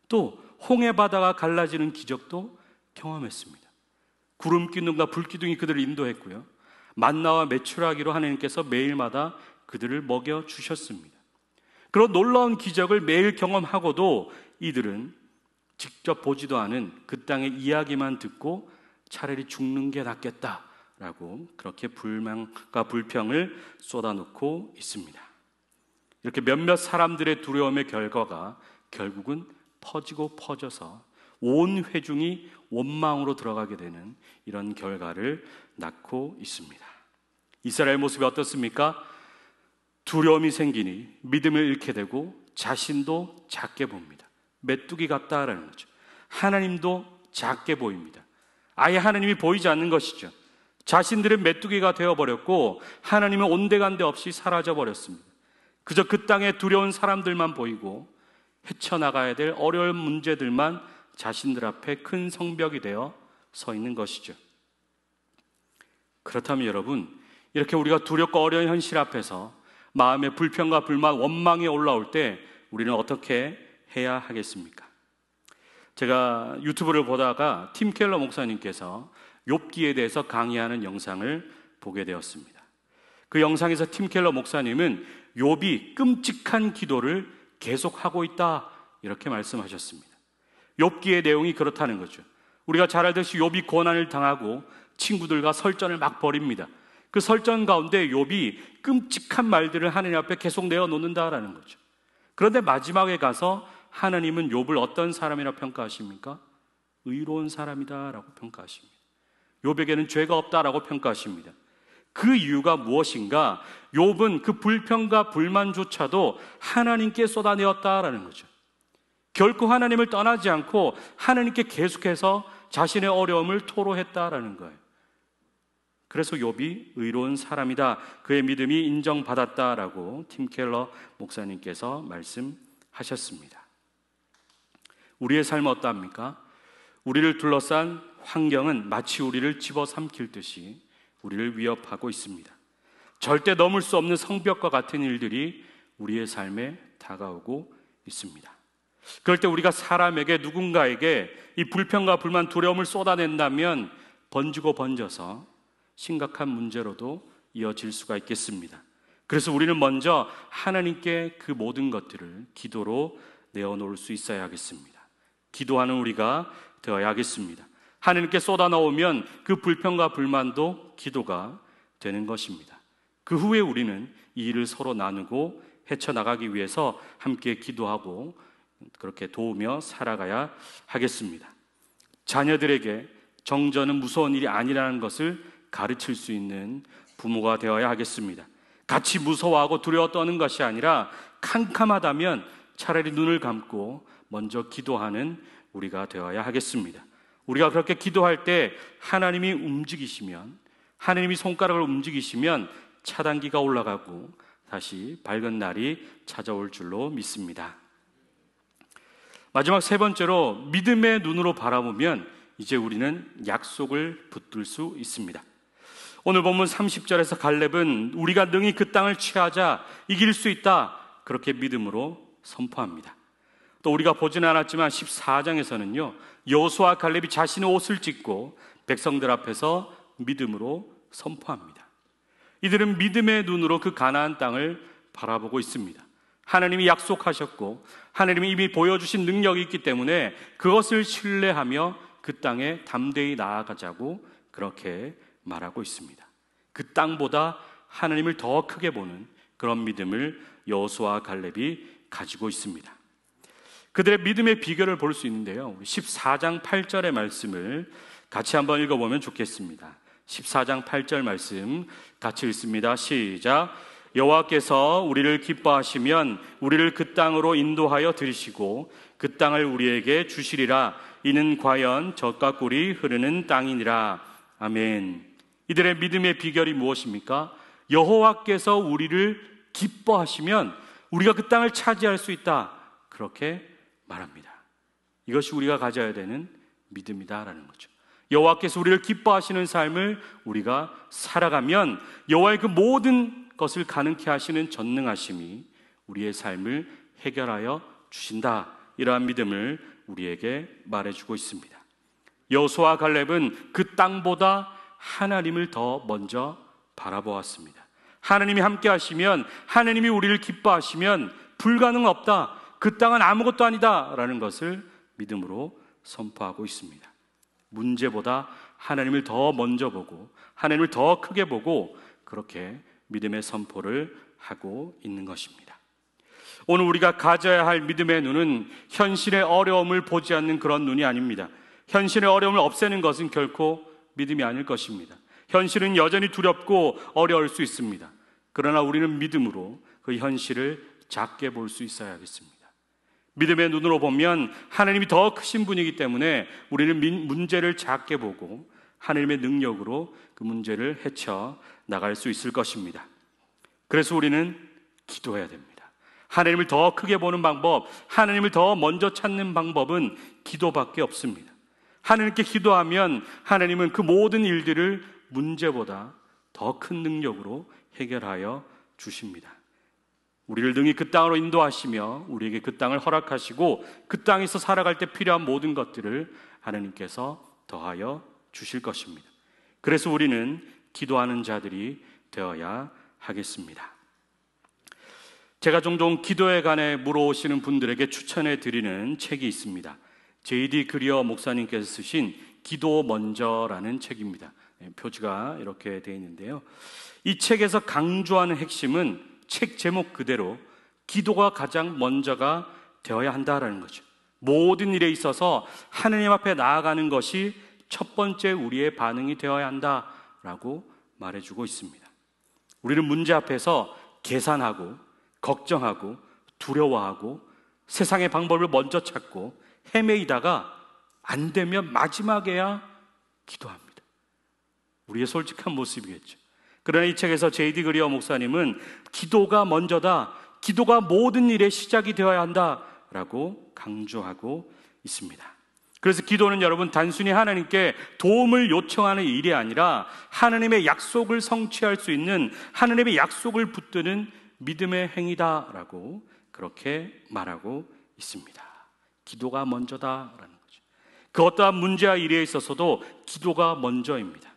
또 홍해 바다가 갈라지는 기적도 경험했습니다. 구름 기둥과 불 기둥이 그들을 인도했고요. 만나와 메추라기로 하나님께서 매일마다 그들을 먹여 주셨습니다. 그런 놀라운 기적을 매일 경험하고도 이들은 직접 보지도 않은 그 땅의 이야기만 듣고 차라리 죽는 게 낫겠다라고 그렇게 불만과 불평을 쏟아놓고 있습니다. 이렇게 몇몇 사람들의 두려움의 결과가 결국은 퍼지고 퍼져서 온 회중이 원망으로 들어가게 되는 이런 결과를 낳고 있습니다. 이스라엘 모습이 어떻습니까? 두려움이 생기니 믿음을 잃게 되고 자신도 작게 봅니다. 메뚜기 같다라는 거죠. 하나님도 작게 보입니다. 아예 하나님이 보이지 않는 것이죠. 자신들은 메뚜기가 되어버렸고 하나님은 온데간데 없이 사라져버렸습니다. 그저 그 땅에 두려운 사람들만 보이고 헤쳐나가야 될 어려운 문제들만 자신들 앞에 큰 성벽이 되어 서 있는 것이죠. 그렇다면 여러분, 이렇게 우리가 두렵고 어려운 현실 앞에서 마음의 불평과 불만, 원망이 올라올 때 우리는 어떻게 해야 하겠습니까? 제가 유튜브를 보다가 팀 켈러 목사님께서 욥기에 대해서 강의하는 영상을 보게 되었습니다. 그 영상에서 팀 켈러 목사님은 욥이 끔찍한 기도를 계속하고 있다, 이렇게 말씀하셨습니다. 욥기의 내용이 그렇다는 거죠. 우리가 잘 알듯이 욥이 고난을 당하고 친구들과 설전을 막 벌입니다. 그 설전 가운데 욥이 끔찍한 말들을 하나님 앞에 계속 내어놓는다라는 거죠. 그런데 마지막에 가서 하나님은 욥을 어떤 사람이라 평가하십니까? 의로운 사람이다라고 평가하십니다. 욥에게는 죄가 없다라고 평가하십니다. 그 이유가 무엇인가? 욥은 그 불평과 불만조차도 하나님께 쏟아내었다라는 거죠. 결코 하나님을 떠나지 않고 하나님께 계속해서 자신의 어려움을 토로했다라는 거예요. 그래서 욥이 의로운 사람이다, 그의 믿음이 인정받았다라고 팀 켈러 목사님께서 말씀하셨습니다. 우리의 삶은 어떠합니까? 우리를 둘러싼 환경은 마치 우리를 집어삼킬 듯이 우리를 위협하고 있습니다. 절대 넘을 수 없는 성벽과 같은 일들이 우리의 삶에 다가오고 있습니다. 그럴 때 우리가 사람에게, 누군가에게 이 불평과 불만, 두려움을 쏟아낸다면 번지고 번져서 심각한 문제로도 이어질 수가 있겠습니다. 그래서 우리는 먼저 하나님께 그 모든 것들을 기도로 내어놓을 수 있어야 하겠습니다. 기도하는 우리가 되어야 하겠습니다. 하나님께 쏟아놓으면 그 불평과 불만도 기도가 되는 것입니다. 그 후에 우리는 이 일을 서로 나누고 헤쳐나가기 위해서 함께 기도하고 그렇게 도우며 살아가야 하겠습니다. 자녀들에게 정전은 무서운 일이 아니라는 것을 가르칠 수 있는 부모가 되어야 하겠습니다. 같이 무서워하고 두려워 떠는 것이 아니라 캄캄하다면 차라리 눈을 감고 먼저 기도하는 우리가 되어야 하겠습니다. 우리가 그렇게 기도할 때 하나님이 움직이시면, 하나님이 손가락을 움직이시면 차단기가 올라가고 다시 밝은 날이 찾아올 줄로 믿습니다. 마지막 세 번째로, 믿음의 눈으로 바라보면 이제 우리는 약속을 붙들 수 있습니다. 오늘 본문 30절에서 갈렙은 우리가 능히 그 땅을 취하자, 이길 수 있다, 그렇게 믿음으로 선포합니다. 또 우리가 보지는 않았지만 14장에서는요, 여호수아와 갈렙이 자신의 옷을 찢고 백성들 앞에서 믿음으로 선포합니다. 이들은 믿음의 눈으로 그 가나안 땅을 바라보고 있습니다. 하나님이 약속하셨고 하나님이 이미 보여주신 능력이 있기 때문에 그것을 신뢰하며 그 땅에 담대히 나아가자고 그렇게 말하고 있습니다. 그 땅보다 하나님을 더 크게 보는 그런 믿음을 여호수아와 갈렙이 가지고 있습니다. 그들의 믿음의 비결을 볼 수 있는데요, 14장 8절의 말씀을 같이 한번 읽어보면 좋겠습니다. 14장 8절 말씀 같이 읽습니다. 시작. 여호와께서 우리를 기뻐하시면 우리를 그 땅으로 인도하여 들이시고 그 땅을 우리에게 주시리라. 이는 과연 젖과 꿀이 흐르는 땅이니라. 아멘. 이들의 믿음의 비결이 무엇입니까? 여호와께서 우리를 기뻐하시면 우리가 그 땅을 차지할 수 있다, 그렇게 말합니다. 이것이 우리가 가져야 되는 믿음이다라는 거죠. 여호와께서 우리를 기뻐하시는 삶을 우리가 살아가면 여호와의 그 모든 것을 가능케 하시는 전능하심이 우리의 삶을 해결하여 주신다, 이러한 믿음을 우리에게 말해주고 있습니다. 여호수아와 갈렙은 그 땅보다 하나님을 더 먼저 바라보았습니다. 하나님이 함께 하시면, 하나님이 우리를 기뻐하시면 불가능 없다, 그 땅은 아무것도 아니다 라는 것을 믿음으로 선포하고 있습니다. 문제보다 하나님을 더 먼저 보고 하나님을 더 크게 보고 그렇게 믿음의 선포를 하고 있는 것입니다. 오늘 우리가 가져야 할 믿음의 눈은 현실의 어려움을 보지 않는 그런 눈이 아닙니다. 현실의 어려움을 없애는 것은 결코 믿음이 아닐 것입니다. 현실은 여전히 두렵고 어려울 수 있습니다. 그러나 우리는 믿음으로 그 현실을 작게 볼 수 있어야 하겠습니다. 믿음의 눈으로 보면 하나님이 더 크신 분이기 때문에 우리는 문제를 작게 보고 하나님의 능력으로 그 문제를 헤쳐 나갈 수 있을 것입니다. 그래서 우리는 기도해야 됩니다. 하나님을 더 크게 보는 방법, 하나님을 더 먼저 찾는 방법은 기도밖에 없습니다. 하나님께 기도하면 하나님은 그 모든 일들을 문제보다 더 큰 능력으로 해결하여 주십니다. 우리를 능히 그 땅으로 인도하시며 우리에게 그 땅을 허락하시고 그 땅에서 살아갈 때 필요한 모든 것들을 하나님께서 더하여 주실 것입니다. 그래서 우리는 기도하는 자들이 되어야 하겠습니다. 제가 종종 기도에 관해 물어오시는 분들에게 추천해 드리는 책이 있습니다. J.D. 그리어 목사님께서 쓰신 기도 먼저라는 책입니다. 표지가 이렇게 되어 있는데요. 이 책에서 강조하는 핵심은 책 제목 그대로 기도가 가장 먼저가 되어야 한다라는 거죠. 모든 일에 있어서 하느님 앞에 나아가는 것이 첫 번째 우리의 반응이 되어야 한다라고 말해주고 있습니다. 우리는 문제 앞에서 계산하고 걱정하고 두려워하고 세상의 방법을 먼저 찾고 헤매이다가 안 되면 마지막에야 기도합니다. 우리의 솔직한 모습이겠죠. 그러나 이 책에서 J.D. 그리어 목사님은 기도가 먼저다, 기도가 모든 일의 시작이 되어야 한다라고 강조하고 있습니다. 그래서 기도는 여러분 단순히 하나님께 도움을 요청하는 일이 아니라 하나님의 약속을 성취할 수 있는 하나님의 약속을 붙드는 믿음의 행위다라고 그렇게 말하고 있습니다. 기도가 먼저다라는 거죠. 그 어떠한 문제와 일에 있어서도 기도가 먼저입니다.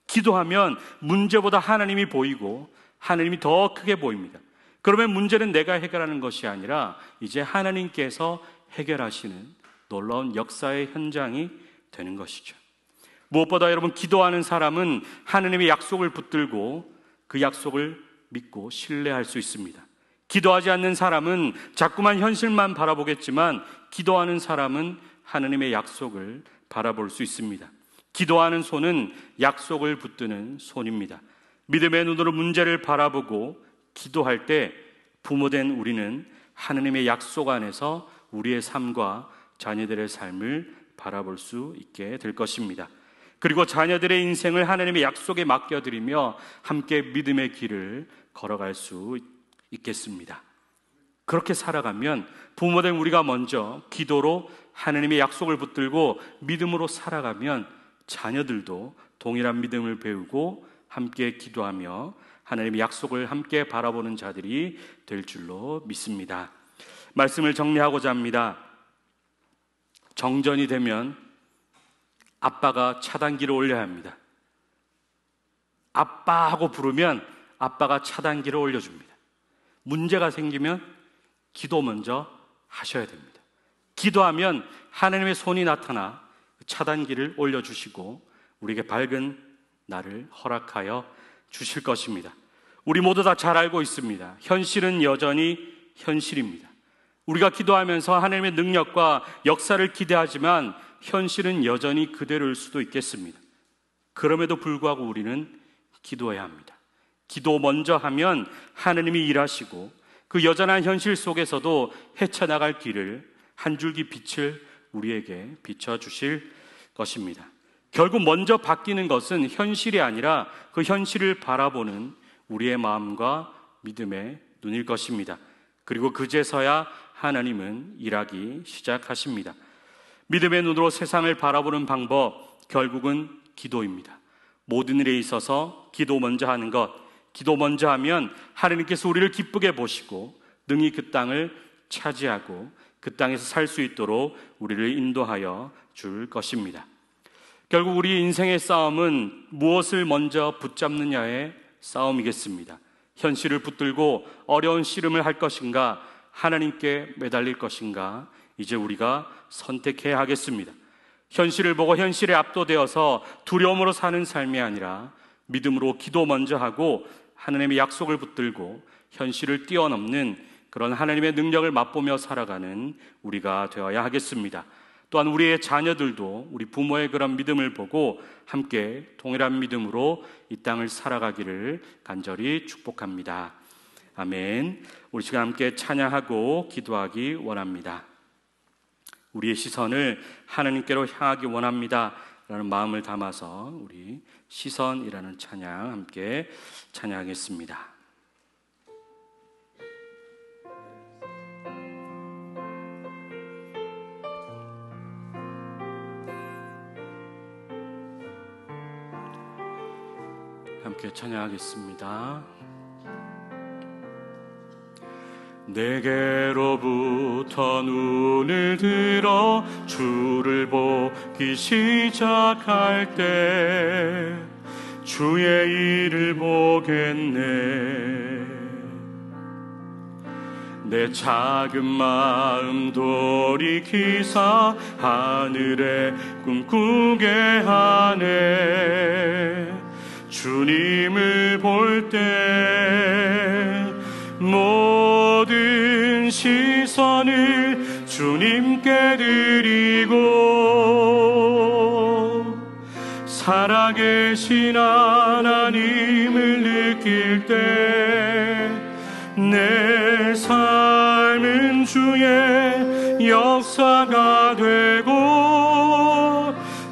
기도하면 문제보다 하나님이 보이고 하나님이 더 크게 보입니다. 그러면 문제는 내가 해결하는 것이 아니라 이제 하나님께서 해결하시는 놀라운 역사의 현장이 되는 것이죠. 무엇보다 여러분, 기도하는 사람은 하나님의 약속을 붙들고 그 약속을 믿고 신뢰할 수 있습니다. 기도하지 않는 사람은 자꾸만 현실만 바라보겠지만 기도하는 사람은 하나님의 약속을 바라볼 수 있습니다. 기도하는 손은 약속을 붙드는 손입니다. 믿음의 눈으로 문제를 바라보고 기도할 때 부모된 우리는 하나님의 약속 안에서 우리의 삶과 자녀들의 삶을 바라볼 수 있게 될 것입니다. 그리고 자녀들의 인생을 하나님의 약속에 맡겨드리며 함께 믿음의 길을 걸어갈 수 있겠습니다. 그렇게 살아가면 부모된 우리가 먼저 기도로 하나님의 약속을 붙들고 믿음으로 살아가면 자녀들도 동일한 믿음을 배우고 함께 기도하며 하나님의 약속을 함께 바라보는 자들이 될 줄로 믿습니다. 말씀을 정리하고자 합니다. 정전이 되면 아빠가 차단기를 올려야 합니다. 아빠 하고 부르면 아빠가 차단기를 올려줍니다. 문제가 생기면 기도 먼저 하셔야 됩니다. 기도하면 하나님의 손이 나타나 차단기를 올려주시고 우리에게 밝은 날을 허락하여 주실 것입니다. 우리 모두 다 잘 알고 있습니다. 현실은 여전히 현실입니다. 우리가 기도하면서 하나님의 능력과 역사를 기대하지만 현실은 여전히 그대로일 수도 있겠습니다. 그럼에도 불구하고 우리는 기도해야 합니다. 기도 먼저 하면 하나님이 일하시고 그 여전한 현실 속에서도 헤쳐나갈 길을 한 줄기 빛을 우리에게 비춰주실 것입니다. 결국 먼저 바뀌는 것은 현실이 아니라 그 현실을 바라보는 우리의 마음과 믿음의 눈일 것입니다. 그리고 그제서야 하나님은 일하기 시작하십니다. 믿음의 눈으로 세상을 바라보는 방법, 결국은 기도입니다. 모든 일에 있어서 기도 먼저 하는 것, 기도 먼저 하면 하나님께서 우리를 기쁘게 보시고 능히 그 땅을 차지하고 그 땅에서 살 수 있도록 우리를 인도하여 줄 것입니다. 결국 우리 인생의 싸움은 무엇을 먼저 붙잡느냐의 싸움이겠습니다. 현실을 붙들고 어려운 씨름을 할 것인가, 하나님께 매달릴 것인가, 이제 우리가 선택해야 하겠습니다. 현실을 보고 현실에 압도되어서 두려움으로 사는 삶이 아니라 믿음으로 기도 먼저 하고 하나님의 약속을 붙들고 현실을 뛰어넘는 그런 하나님의 능력을 맛보며 살아가는 우리가 되어야 하겠습니다. 또한 우리의 자녀들도 우리 부모의 그런 믿음을 보고 함께 동일한 믿음으로 이 땅을 살아가기를 간절히 축복합니다. 아멘. 우리 시간 함께 찬양하고 기도하기 원합니다. 우리의 시선을 하나님께로 향하기 원합니다 라는 마음을 담아서 우리 시선이라는 찬양 함께 찬양하겠습니다. 함께 찬양하겠습니다. 내게로부터 눈을 들어 주를 보기 시작할 때 주의 일을 보겠네. 내 작은 마음 돌이키사 하늘에 꿈꾸게 하네. 주님을 볼 때 모든 시선을 주님께 드리고 살아계신 하나님을 느낄 때 내 삶은 주의 역사가 되고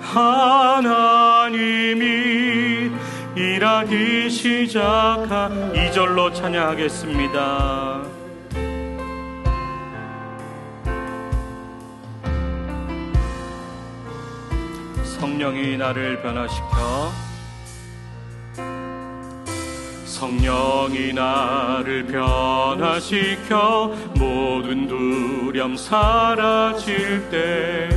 하나님이 일하기 시작한 2절로 찬양하겠습니다. 성령이 나를 변화시켜 성령이 나를 변화시켜 모든 두려움 사라질 때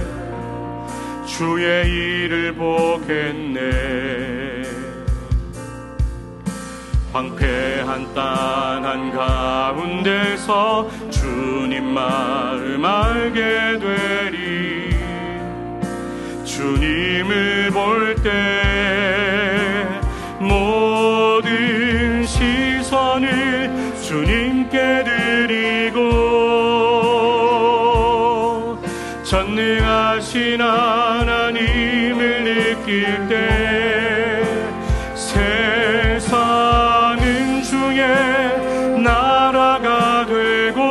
주의 일을 보겠네. 황폐한 땅 한가운데서 주님 마음 알게 되리. 주님을 볼 때 모든 시선을 주님께 드리고 전능하신 하나님을 느낄 때 세상은 주의 나라가 되고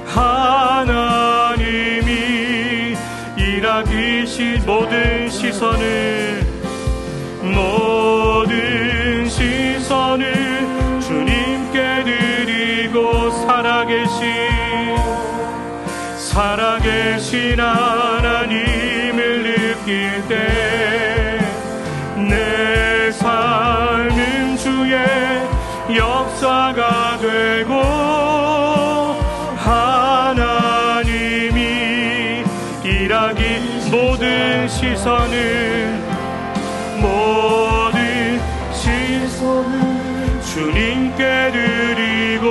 하나님이 일하기 모든 시선을 주님께 드리고 살아계신 하나님을 느낄 때 내 삶은 주의 역사가 되고 하나님이 일하기 모든 시선을 주님께 드리고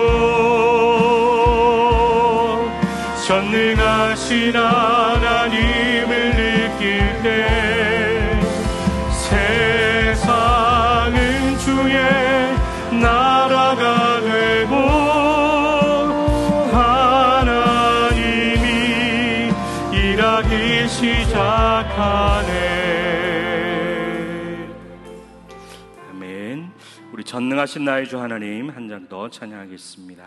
전능하신 하나님을 느낄 때 세상은 주의 나라가 되고 하나님이 일하기 시작하네. 우리 전능하신 나의 주 하나님 한 장 더 찬양하겠습니다.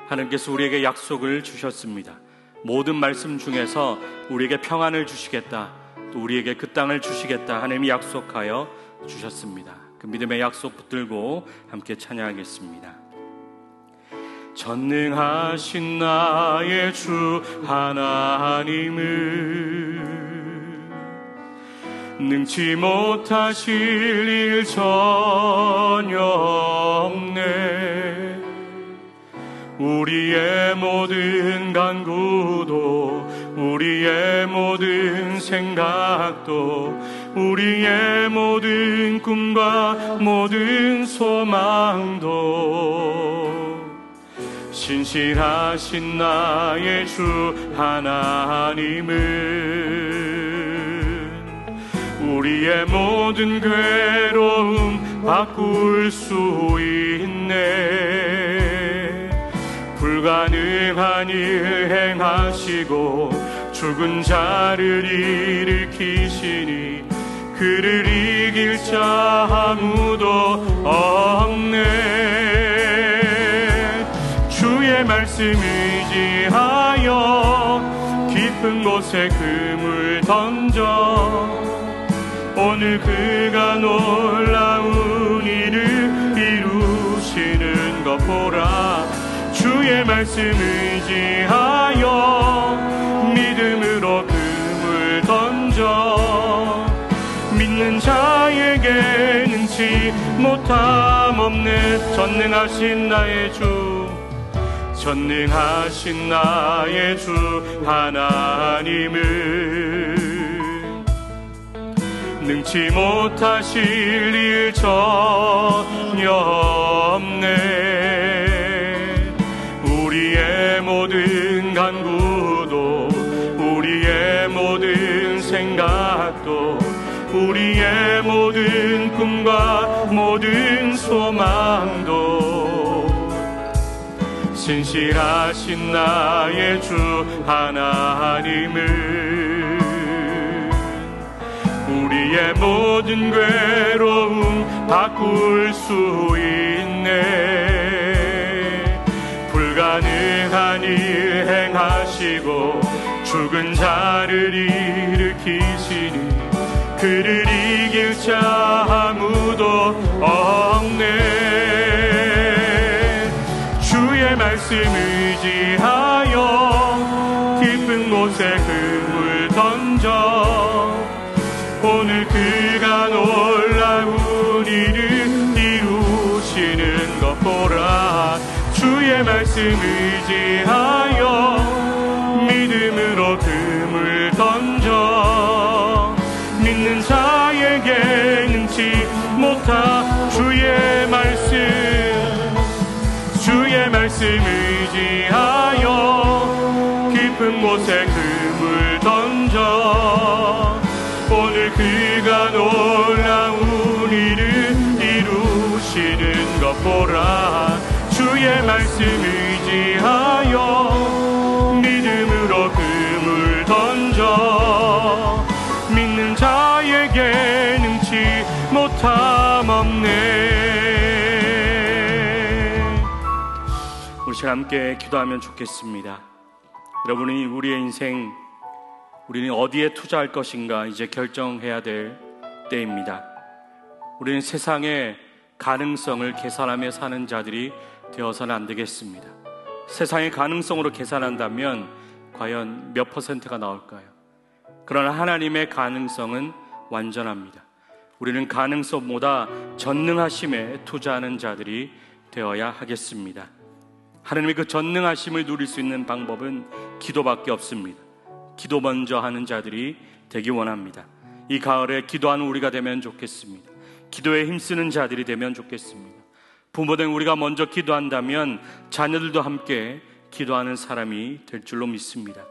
하나님께서 우리에게 약속을 주셨습니다. 모든 말씀 중에서 우리에게 평안을 주시겠다, 또 우리에게 그 땅을 주시겠다 하나님이 약속하여 주셨습니다. 그 믿음의 약속 붙들고 함께 찬양하겠습니다. 전능하신 나의 주 하나님을 능치 못하실 일 전혀 없네. 우리의 모든 간구도 우리의 모든 생각도 우리의 모든 꿈과 모든 소망도 신실하신 나의 주 하나님을 우리의 모든 괴로움 바꿀 수 있네. 불가능한 일 행하시고 죽은 자를 일으키시니 그를 이길 자 아무도 없네. 주의 말씀 의지하여 깊은 곳에 그물 던져 오늘 그가 놀라운 일을 이루시는 것 보라. 주의 말씀 의지하여 믿음으로 그물 던져 못함없네. 전능하신 나의 주, 전능하신 나의 주 하나님을 능치 못하실 일 전혀 없네. 우리의 모든 간구도, 우리의 모든 생각도, 우리의 모든 꿈과 모든 소망도 신실하신 나의 주 하나님을 우리의 모든 괴로움 바꿀 수 있네. 불가능한 일 행하시고 죽은 자를 일으키시니 그를 이길 자 아무도 없네. 주의 말씀 의지하여 깊은 곳에 그물 던져 오늘 그가 놀라운 일을 이루시는 것 보라. 주의 말씀 의지하여 믿음으로 그물 던져 믿는 자에게 능치 못하. 주의 말씀 의지하여 깊은 곳에 그물 던져 오늘 그가 놀라운 일을 이루시는 것 보라. 주의 말씀 의지하여 믿음으로 그물 던져 믿는 자에게 능치 못함없네. 우리 시간 함께 기도하면 좋겠습니다. 여러분이 우리의 인생, 우리는 어디에 투자할 것인가 이제 결정해야 될 때입니다. 우리는 세상의 가능성을 계산하며 사는 자들이 되어서는 안 되겠습니다. 세상의 가능성으로 계산한다면 과연 몇 %가 나올까요? 그러나 하나님의 가능성은 완전합니다. 우리는 가능성보다 전능하심에 투자하는 자들이 되어야 하겠습니다. 하나님의 그 전능하심을 누릴 수 있는 방법은 기도밖에 없습니다. 기도 먼저 하는 자들이 되기 원합니다. 이 가을에 기도하는 우리가 되면 좋겠습니다. 기도에 힘쓰는 자들이 되면 좋겠습니다. 부모된 우리가 먼저 기도한다면 자녀들도 함께 기도하는 사람이 될 줄로 믿습니다.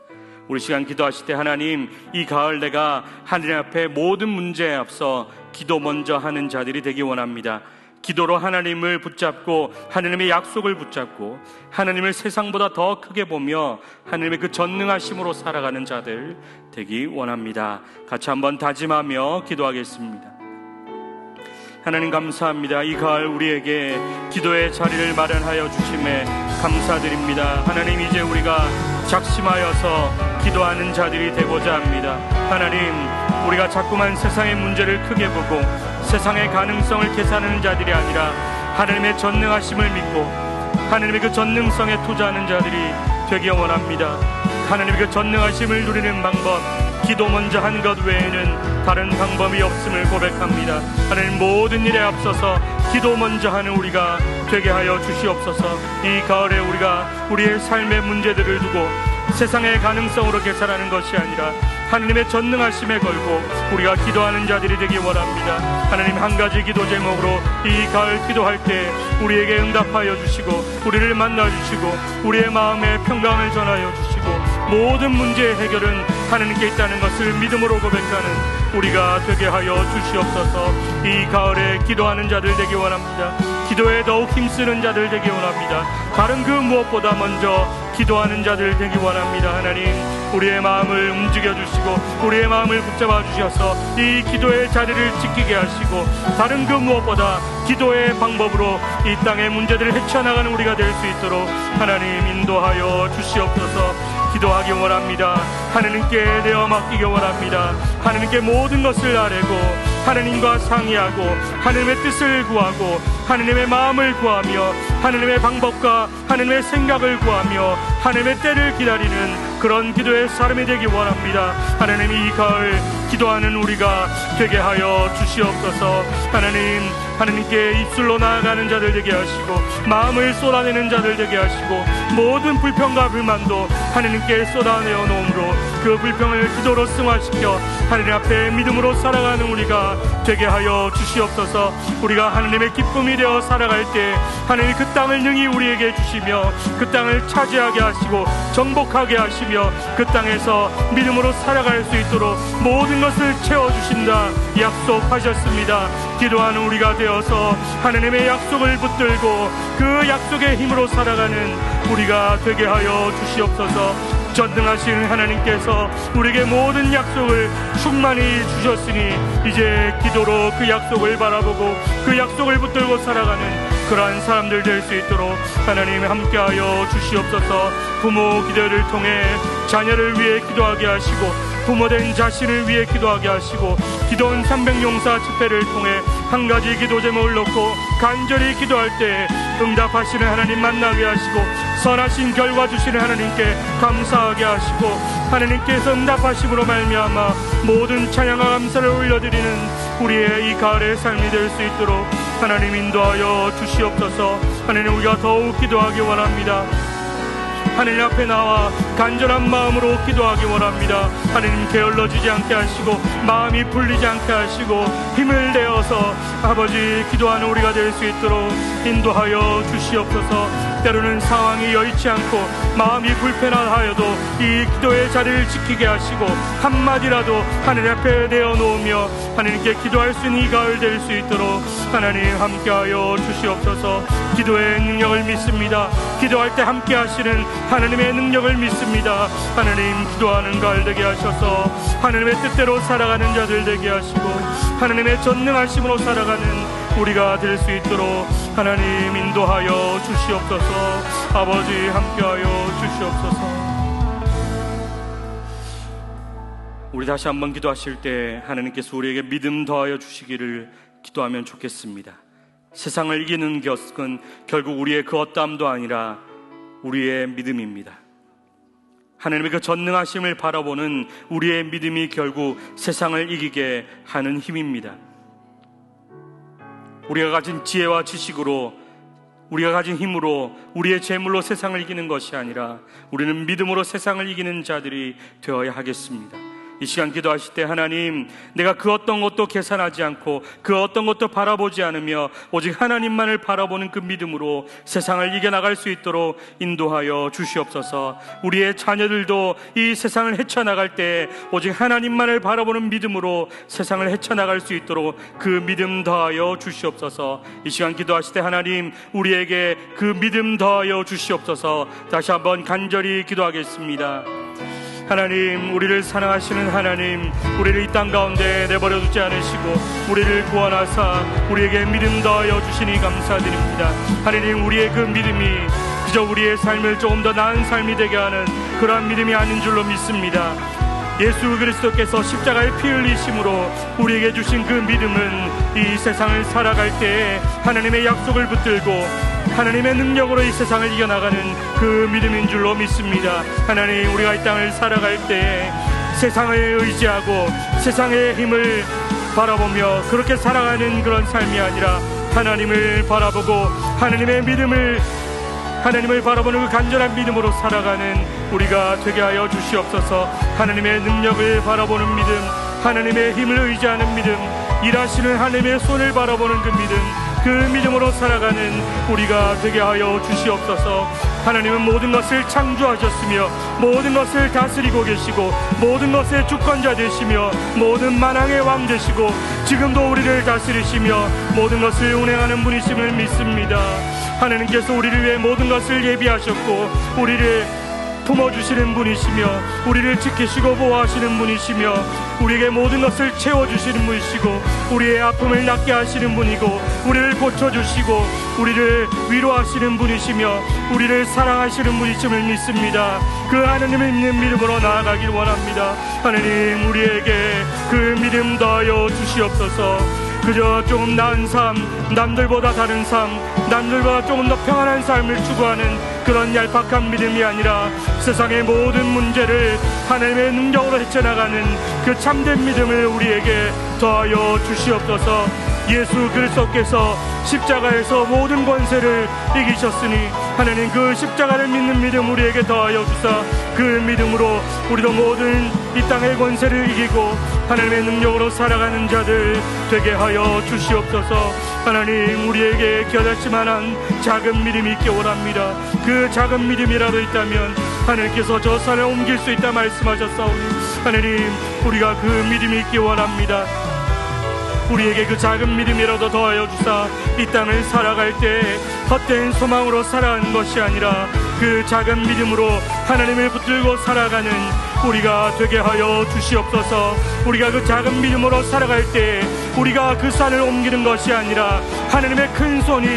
우리 시간 기도하실 때 하나님, 이 가을 내가 하나님 앞에 모든 문제에 앞서 기도 먼저 하는 자들이 되기 원합니다. 기도로 하나님을 붙잡고 하나님의 약속을 붙잡고 하나님을 세상보다 더 크게 보며 하나님의 그 전능하심으로 살아가는 자들 되기 원합니다. 같이 한번 다짐하며 기도하겠습니다. 하나님 감사합니다. 이 가을 우리에게 기도의 자리를 마련하여 주심에 감사드립니다. 하나님, 이제 우리가 작심하여서 기도하는 자들이 되고자 합니다. 하나님, 우리가 자꾸만 세상의 문제를 크게 보고 세상의 가능성을 계산하는 자들이 아니라 하나님의 전능하심을 믿고 하나님의 그 전능성에 투자하는 자들이 되기 원합니다. 하나님의 그 전능하심을 누리는 방법, 기도 먼저 한 것 외에는 다른 방법이 없음을 고백합니다. 하나님, 모든 일에 앞서서 기도 먼저 하는 우리가 되게 하여 주시옵소서. 이 가을에 우리가 우리의 삶의 문제들을 두고 세상의 가능성으로 계산하는 것이 아니라 하나님의 전능하심에 걸고 우리가 기도하는 자들이 되기 원합니다. 하나님, 한 가지 기도 제목으로 이 가을 기도할 때 우리에게 응답하여 주시고 우리를 만나 주시고 우리의 마음에 평강을 전하여 주시고 모든 문제의 해결은 하나님께 있다는 것을 믿음으로 고백하는 우리가 되게 하여 주시옵소서. 이 가을에 기도하는 자들 되기 원합니다. 기도에 더욱 힘쓰는 자들 되기 원합니다. 다른 그 무엇보다 먼저 기도하는 자들 되기 원합니다. 하나님, 우리의 마음을 움직여 주시고 우리의 마음을 붙잡아 주셔서 이 기도의 자리를 지키게 하시고 다른 그 무엇보다 기도의 방법으로 이 땅의 문제들을 헤쳐나가는 우리가 될 수 있도록 하나님 인도하여 주시옵소서. 기도하기 원합니다. 하나님께 내어 맡기기 원합니다. 하나님께 모든 것을 아뢰고 하나님과 상의하고 하나님의 뜻을 구하고 하나님의 마음을 구하며 하나님의 방법과 하나님의 생각을 구하며 하나님의 때를 기다리는 그런 기도의 사람이 되기 원합니다. 하나님, 이 가을 기도하는 우리가 되게 하여 주시옵소서. 하나님, 하느님께 입술로 나아가는 자들 되게 하시고 마음을 쏟아내는 자들 되게 하시고 모든 불평과 불만도 하느님께 쏟아내어 놓음으로 그 불평을 기도로 승화시켜 하느님 앞에 믿음으로 살아가는 우리가 되게 하여 주시옵소서. 우리가 하느님의 기쁨이 되어 살아갈 때 하느님 그 땅을 능히 우리에게 주시며 그 땅을 차지하게 하시고 정복하게 하시며 그 땅에서 믿음으로 살아갈 수 있도록 모든 것을 채워주신다 약속하셨습니다. 기도하는 우리가 되어서 하느님의 약속을 붙들고 그 약속의 힘으로 살아가는 우리가 되게 하여 주시옵소서. 전능하신 하나님께서 우리에게 모든 약속을 충만히 주셨으니 이제 기도로 그 약속을 바라보고 그 약속을 붙들고 살아가는 그러한 사람들 될 수 있도록 하나님 함께하여 주시옵소서. 부모 기도를 통해 자녀를 위해 기도하게 하시고 부모된 자신을 위해 기도하게 하시고 기도원 300용사 집회를 통해 한 가지 기도 제목을 놓고 간절히 기도할 때 응답하시는 하나님 만나게 하시고 선하신 결과 주시는 하나님께 감사하게 하시고 하나님께서 응답하심으로 말미암아 모든 찬양과 감사를 올려드리는 우리의 이 가을의 삶이 될 수 있도록 하나님 인도하여 주시옵소서. 하나님 우리가 더욱 기도하기 원합니다. 하느님 앞에 나와 간절한 마음으로 기도하기 원합니다. 하느님 게을러지지 않게 하시고 마음이 풀리지 않게 하시고 힘을 내어서 아버지 기도하는 우리가 될 수 있도록 인도하여 주시옵소서. 때로는 상황이 여의치 않고 마음이 불편하여도 이 기도의 자리를 지키게 하시고 한마디라도 하느님 앞에 내어놓으며 하느님께 기도할 수 있는 이 가을 될 수 있도록 하나님 함께하여 주시옵소서. 기도의 능력을 믿습니다. 기도할 때 함께 하시는 하나님의 능력을 믿습니다. 하나님 기도하는 가을 되게 하셔서 하나님의 뜻대로 살아가는 자들 되게 하시고 하나님의 전능하심으로 살아가는 우리가 될 수 있도록 하나님 인도하여 주시옵소서. 아버지 함께하여 주시옵소서. 우리 다시 한번 기도하실 때 하나님께서 우리에게 믿음 더하여 주시기를 기도하면 좋겠습니다. 세상을 이기는 것은 결국 우리의 그 어떠함도 아니라 우리의 믿음입니다. 하나님의 그 전능하심을 바라보는 우리의 믿음이 결국 세상을 이기게 하는 힘입니다. 우리가 가진 지혜와 지식으로 우리가 가진 힘으로 우리의 재물로 세상을 이기는 것이 아니라 우리는 믿음으로 세상을 이기는 자들이 되어야 하겠습니다. 이 시간 기도하실 때 하나님 내가 그 어떤 것도 계산하지 않고 그 어떤 것도 바라보지 않으며 오직 하나님만을 바라보는 그 믿음으로 세상을 이겨나갈 수 있도록 인도하여 주시옵소서. 우리의 자녀들도 이 세상을 헤쳐나갈 때 오직 하나님만을 바라보는 믿음으로 세상을 헤쳐나갈 수 있도록 그 믿음 더하여 주시옵소서. 이 시간 기도하실 때 하나님 우리에게 그 믿음 더하여 주시옵소서. 다시 한번 간절히 기도하겠습니다. 하나님 우리를 사랑하시는 하나님 우리를 이 땅 가운데 내버려 두지 않으시고 우리를 구원하사 우리에게 믿음 더하여 주시니 감사드립니다. 하나님 우리의 그 믿음이 그저 우리의 삶을 조금 더 나은 삶이 되게 하는 그러한 믿음이 아닌 줄로 믿습니다. 예수 그리스도께서 십자가에 피 흘리심으로 우리에게 주신 그 믿음은 이 세상을 살아갈 때에 하나님의 약속을 붙들고 하나님의 능력으로 이 세상을 이겨나가는 그 믿음인 줄로 믿습니다. 하나님 우리가 이 땅을 살아갈 때에 세상을 의지하고 세상의 힘을 바라보며 그렇게 살아가는 그런 삶이 아니라 하나님을 바라보고 하나님의 믿음을 하나님을 바라보는 그 간절한 믿음으로 살아가는 우리가 되게 하여 주시옵소서. 하나님의 능력을 바라보는 믿음, 하나님의 힘을 의지하는 믿음, 일하시는 하나님의 손을 바라보는 그 믿음, 그 믿음으로 살아가는 우리가 되게 하여 주시옵소서. 하나님은 모든 것을 창조하셨으며 모든 것을 다스리고 계시고 모든 것의 주권자 되시며 모든 만왕의 왕 되시고 지금도 우리를 다스리시며 모든 것을 운행하는 분이심을 믿습니다. 하나님께서 우리를 위해 모든 것을 예비하셨고 우리를 품어주시는 분이시며 우리를 지키시고 보호하시는 분이시며 우리에게 모든 것을 채워주시는 분이시고 우리의 아픔을 낫게 하시는 분이고 우리를 고쳐주시고 우리를 위로하시는 분이시며 우리를 사랑하시는 분이심을 믿습니다. 그 하나님을 믿는 믿음으로 나아가길 원합니다. 하나님 우리에게 그 믿음 더하여 주시옵소서. 그저 조금 나은 삶, 남들보다 다른 삶, 남들보다 조금 더 평안한 삶을 추구하는 그런 얄팍한 믿음이 아니라 세상의 모든 문제를 하나님의 능력으로 헤쳐나가는 그 참된 믿음을 우리에게 더하여 주시옵소서. 예수 그리스도께서 십자가에서 모든 권세를 이기셨으니 하나님 그 십자가를 믿는 믿음 우리에게 더하여 주사 그 믿음으로 우리도 모든 이 땅의 권세를 이기고 하나님의 능력으로 살아가는 자들 되게 하여 주시옵소서. 하나님 우리에게 겨자씨만한 작은 믿음이 있기 원합니다. 그 작은 믿음이라도 있다면 하나님께서 저 산을 옮길 수 있다 말씀하셨사오니 하나님 우리가 그 믿음이 있기 원합니다. 우리에게 그 작은 믿음이라도 더하여 주사 이 땅을 살아갈 때 헛된 소망으로 살아가는 것이 아니라 그 작은 믿음으로 하나님을 붙들고 살아가는 우리가 되게 하여 주시옵소서. 우리가 그 작은 믿음으로 살아갈 때 우리가 그 산을 옮기는 것이 아니라 하나님의 큰 손이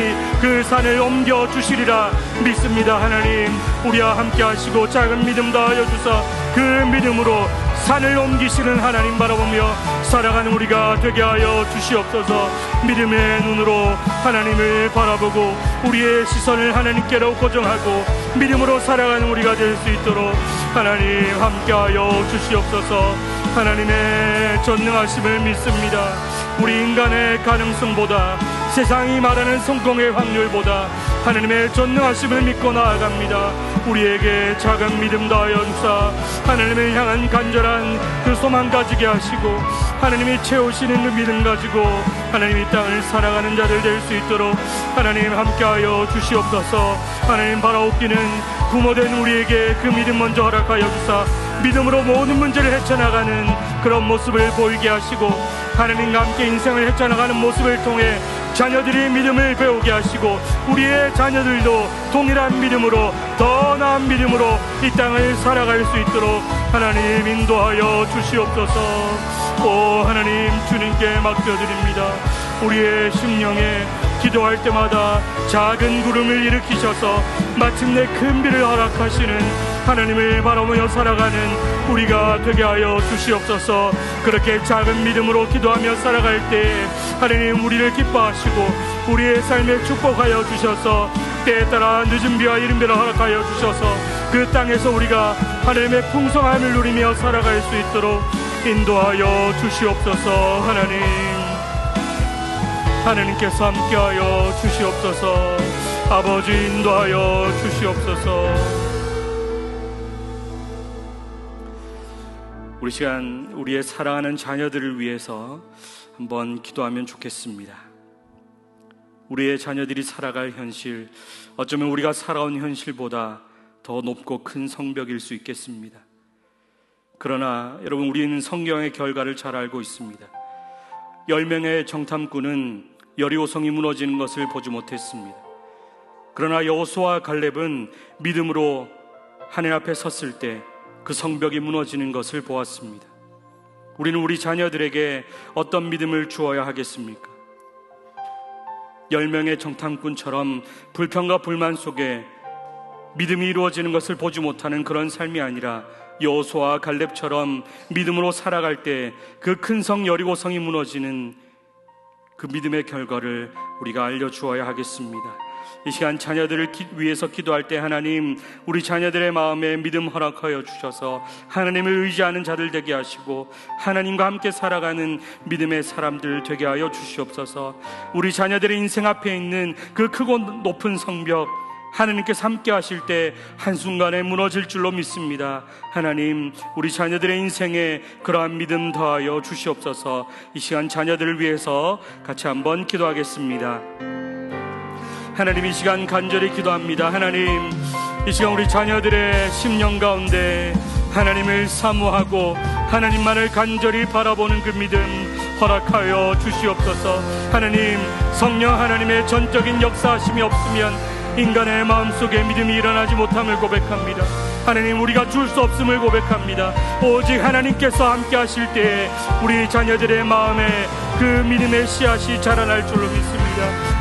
그 산을 옮겨 주시리라 믿습니다. 하나님 우리와 함께 하시고 작은 믿음 더하여 주사 그 믿음으로 산을 옮기시는 하나님 바라보며 살아가는 우리가 되게 하여 주시옵소서. 믿음의 눈으로 하나님을 바라보고 우리의 시선을 하나님께로 고정하고 믿음으로 살아가는 우리가 될 수 있도록 하나님 함께하여 주시옵소서. 하나님의 전능하심을 믿습니다. 우리 인간의 가능성보다 세상이 말하는 성공의 확률보다 하나님의 전능하심을 믿고 나아갑니다. 우리에게 작은 믿음 더하여 주사 하나님을 향한 간절한 그 소망 가지게 하시고 하나님이 채우시는 그 믿음 가지고 하나님 이 땅을 살아가는 자들 될 수 있도록 하나님 함께하여 주시옵소서. 하나님 바라옵기는 부모된 우리에게 그 믿음 먼저 허락하여 주사 믿음으로 모든 문제를 헤쳐나가는 그런 모습을 보이게 하시고 하나님과 함께 인생을 헤쳐나가는 모습을 통해 자녀들이 믿음을 배우게 하시고 우리의 자녀들도 동일한 믿음으로 더 나은 믿음으로 이 땅을 살아갈 수 있도록 하나님 인도하여 주시옵소서. 오 하나님 주님께 맡겨드립니다. 우리의 심령에 기도할 때마다 작은 구름을 일으키셔서 마침내 큰 비를 허락하시는 하나님을 바라보며 살아가는 우리가 되게 하여 주시옵소서. 그렇게 작은 믿음으로 기도하며 살아갈 때 하나님 우리를 기뻐하시고 우리의 삶에 축복하여 주셔서 때에 따라 늦은 비와 이른 비를 허락하여 주셔서 그 땅에서 우리가 하나님의 풍성함을 누리며 살아갈 수 있도록 인도하여 주시옵소서. 하나님께서 함께하여 주시옵소서. 아버지 인도하여 주시옵소서. 우리 시간 우리의 사랑하는 자녀들을 위해서 한번 기도하면 좋겠습니다. 우리의 자녀들이 살아갈 현실, 어쩌면 우리가 살아온 현실보다 더 높고 큰 성벽일 수 있겠습니다. 그러나 여러분 우리는 성경의 결과를 잘 알고 있습니다. 10명의 정탐꾼은 여리고성이 무너지는 것을 보지 못했습니다. 그러나 여호수아와 갈렙은 믿음으로 하나님 앞에 섰을 때 그 성벽이 무너지는 것을 보았습니다. 우리는 우리 자녀들에게 어떤 믿음을 주어야 하겠습니까? 10명의 정탐꾼처럼 불평과 불만 속에 믿음이 이루어지는 것을 보지 못하는 그런 삶이 아니라 여호수아와 갈렙처럼 믿음으로 살아갈 때 그 큰 성 여리고성이 무너지는 그 믿음의 결과를 우리가 알려주어야 하겠습니다. 이 시간 자녀들을 위해서 기도할 때 하나님 우리 자녀들의 마음에 믿음 허락하여 주셔서 하나님을 의지하는 자들 되게 하시고 하나님과 함께 살아가는 믿음의 사람들 되게 하여 주시옵소서. 우리 자녀들의 인생 앞에 있는 그 크고 높은 성벽 하나님께서 함께 하실 때 한순간에 무너질 줄로 믿습니다. 하나님 우리 자녀들의 인생에 그러한 믿음 더하여 주시옵소서. 이 시간 자녀들을 위해서 같이 한번 기도하겠습니다. 하나님 이 시간 간절히 기도합니다. 하나님 이 시간 우리 자녀들의 심령 가운데 하나님을 사모하고 하나님만을 간절히 바라보는 그 믿음 허락하여 주시옵소서. 하나님 성령 하나님의 전적인 역사하심이 없으면 인간의 마음속에 믿음이 일어나지 못함을 고백합니다. 하나님 우리가 줄 수 없음을 고백합니다. 오직 하나님께서 함께 하실 때 우리 자녀들의 마음에 그 믿음의 씨앗이 자라날 줄로 믿습니다.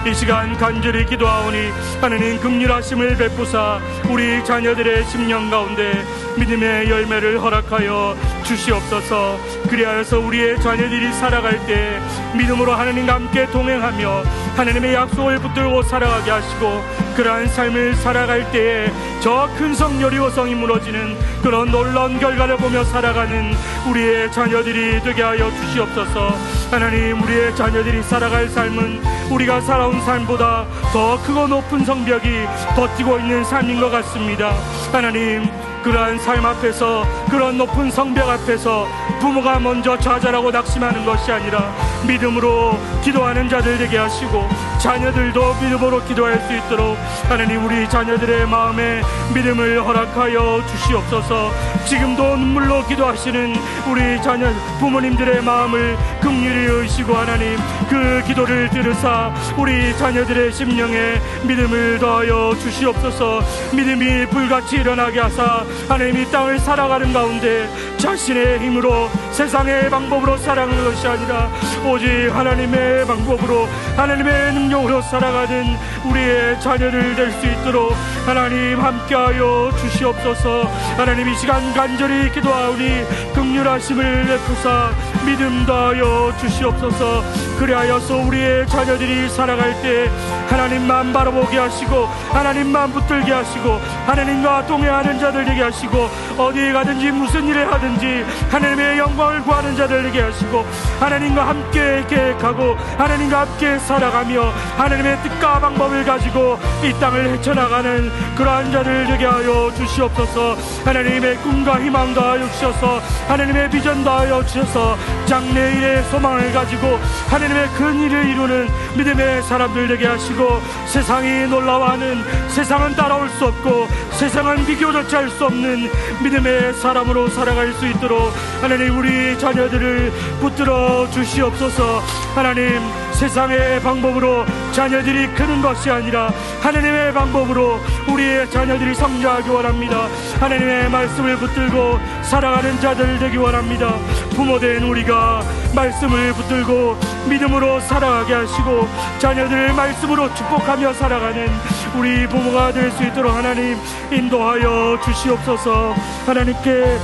이 시간 간절히 기도하오니 하나님 긍휼하심을 베푸사 우리 자녀들의 심령 가운데 믿음의 열매를 허락하여 주시옵소서. 그리하여서 우리의 자녀들이 살아갈 때 믿음으로 하나님과 함께 동행하며 하나님의 약속을 붙들고 살아가게 하시고, 그러한 삶을 살아갈 때에 저 큰 성 여리고성이 무너지는 그런 놀라운 결과를 보며 살아가는 우리의 자녀들이 되게 하여 주시옵소서. 하나님, 우리의 자녀들이 살아갈 삶은 우리가 살아온 삶보다 더 크고 높은 성벽이 버티고 있는 삶인 것 같습니다. 하나님, 그러한 삶 앞에서, 그런 높은 성벽 앞에서 부모가 먼저 좌절하고 낙심하는 것이 아니라 믿음으로 기도하는 자들 되게 하시고, 자녀들도 믿음으로 기도할 수 있도록 하나님, 우리 자녀들의 마음에 믿음을 허락하여 주시옵소서. 지금도 눈물로 기도하시는 우리 자녀 부모님들의 마음을 긍휼히 여기시고, 하나님, 그 기도를 들으사 우리 자녀들의 심령에 믿음을 더하여 주시옵소서. 믿음이 불같이 일어나게 하사 하나님, 이 땅을 살아가는 가운데 자신의 힘으로, 세상의 방법으로 살아가는 것이 아니라 오직 하나님의 방법으로, 하나님의 능력으로 살아가는 우리의 자녀들 될 수 있도록 하나님 함께하여 주시옵소서. 하나님, 이 시간 간절히 기도하오니 긍휼하심을 베푸사 믿음 더하여 주시옵소서. 그리하여서 우리의 자녀들이 살아갈 때 하나님만 바라보게 하시고, 하나님만 붙들게 하시고, 하나님과 동행하는 자들 되게 하시고, 어디에 가든지 무슨 일을 하든지 하나님의 영광을 구하는 자들 되게 하시고, 하나님과 함께 계획하고 하나님과 함께 살아가며 하나님의 뜻과 방법을 가지고 이 땅을 헤쳐나가는 그러한 자들 되게 하여 주시옵소서. 하나님의 꿈과 희망 더하여 주셔서, 하나님의 비전 더하여 주셔서 장래일의 소망을 가지고 하나님의 큰 일을 이루는 믿음의 사람들 되게 하시고, 세상이 놀라워하는, 세상은 따라올 수 없고 세상은 비교조차 할 수 없는 믿음의 사람으로 살아갈 수 있도록 하나님, 우리 자녀들을 붙들어 주시옵소서. 하나님, 세상의 방법으로 자녀들이 크는 것이 아니라 하나님의 방법으로 우리의 자녀들이 성장하기 원합니다. 하나님의 말씀을 붙들고 살아가는 자들 되기 원합니다. 부모된 우리가 말씀을 붙들고 믿음으로 살아가게 하시고, 자녀들을 말씀으로 축복하며 살아가는 우리 부모가 될 수 있도록 하나님 인도하여 주시옵소서. 하나님께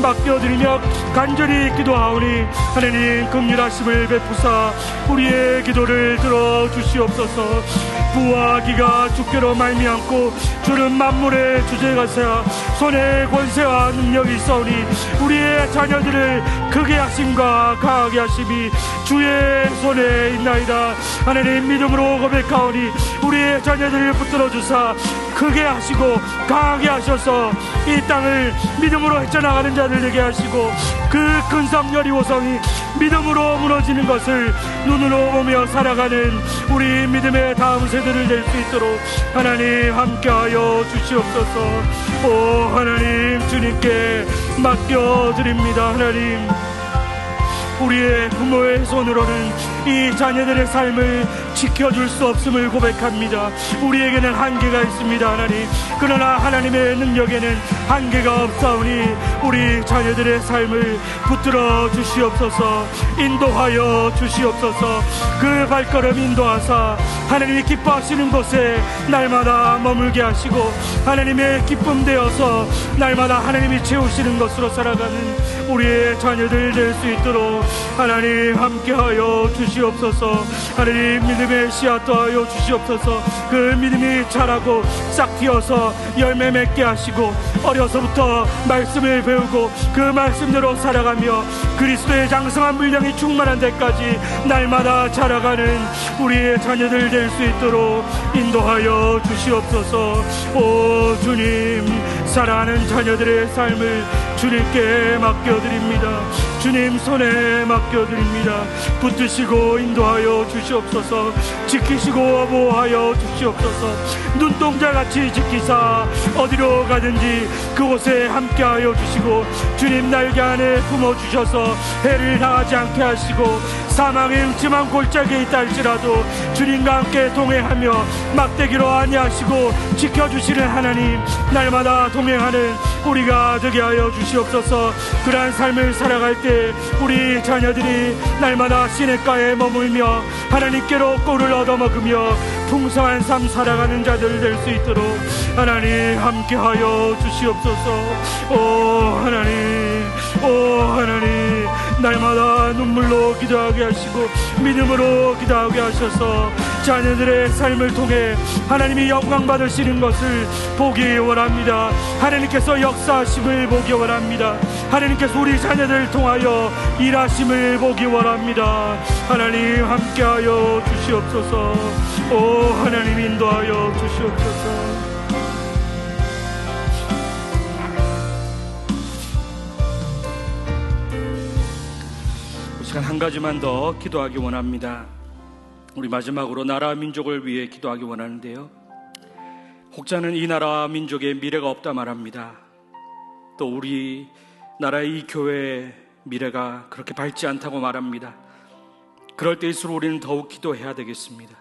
맡겨드리며 간절히 기도하오니 하나님 긍휼하심을 베푸사 우리의 기도를 들어주시옵소서. 부와 기가 주께로 말미암고 주는 만물의 주제가사 손에 권세와 능력이 있사오니 우리의 자녀들을 크게 하심과 강하게 하심이 주의 손에 있나이다. 하나님, 믿음으로 고백하오니 우리의 자녀들을 붙들어 주사 크게 하시고 강하게 하셔서 이 땅을 믿음으로 헤쳐나가는 자들 되게 하시고, 그 큰 성 여리고성이 믿음으로 무너지는 것을 눈으로 보며 살아가는 우리 믿음의 다음 세대를 될 수 있도록 하나님 함께하여 주시옵소서. 오 하나님, 주님께 맡겨드립니다. 하나님, 우리의 부모의 손으로는 이 자녀들의 삶을 지켜줄 수 없음을 고백합니다. 우리에게는 한계가 있습니다, 하나님. 그러나 하나님의 능력에는 한계가 없사오니 우리 자녀들의 삶을 붙들어 주시옵소서. 인도하여 주시옵소서. 그 발걸음 인도하사 하나님이 기뻐하시는 곳에 날마다 머물게 하시고, 하나님의 기쁨 되어서 날마다 하나님이 채우시는 것으로 살아가는 우리의 자녀들 될 수 있도록 하나님 함께하여 주시옵소서. 하나님, 믿음의 씨앗 더하여 주시옵소서. 그 믿음이 자라고 싹 튀어서 열매 맺게 하시고, 어려서부터 말씀을 배우고 그 말씀대로 살아가며 그리스도의 장성한 분량이 충만한 데까지 날마다 자라가는 우리의 자녀들 될 수 있도록 인도하여 주시옵소서. 오 주님, 사랑하는 자녀들의 삶을 주님께 맡겨드립니다. 주님 손에 맡겨드립니다. 붙드시고 인도하여 주시옵소서. 지키시고 보호하여 주시옵소서. 눈동자같이 지키사 어디로 가든지 그곳에 함께하여 주시고, 주님 날개 안에 품어주셔서 해를 당하지 않게 하시고, 사망의 음침한 골짜기에 있다 할지라도 주님과 함께 동행하며 막대기로 안위하시고 지켜주시는 하나님, 날마다 동행하는 우리가 되게 하여 주시옵소서. 그러한 삶을 살아갈 때 우리 자녀들이 날마다 시냇가에 머물며 하나님께로 꼴을 얻어먹으며 풍성한 삶 살아가는 자들 될 수 있도록 하나님 함께하여 주시옵소서. 오 하나님, 오 날마다 눈물로 기도하게 하시고 믿음으로 기도하게 하셔서 자녀들의 삶을 통해 하나님이 영광 받으시는 것을 보기 원합니다. 하나님께서 역사하심을 보기 원합니다. 하나님께서 우리 자녀들을 통하여 일하심을 보기 원합니다. 하나님 함께하여 주시옵소서. 오 하나님 인도하여 주시옵소서. 이 시간 한 가지만 더 기도하기 원합니다. 우리 마지막으로 나라와 민족을 위해 기도하기 원하는데요, 혹자는 이 나라와 민족의 미래가 없다 말합니다. 또 우리 나라의 이 교회의 미래가 그렇게 밝지 않다고 말합니다. 그럴 때일수록 우리는 더욱 기도해야 되겠습니다.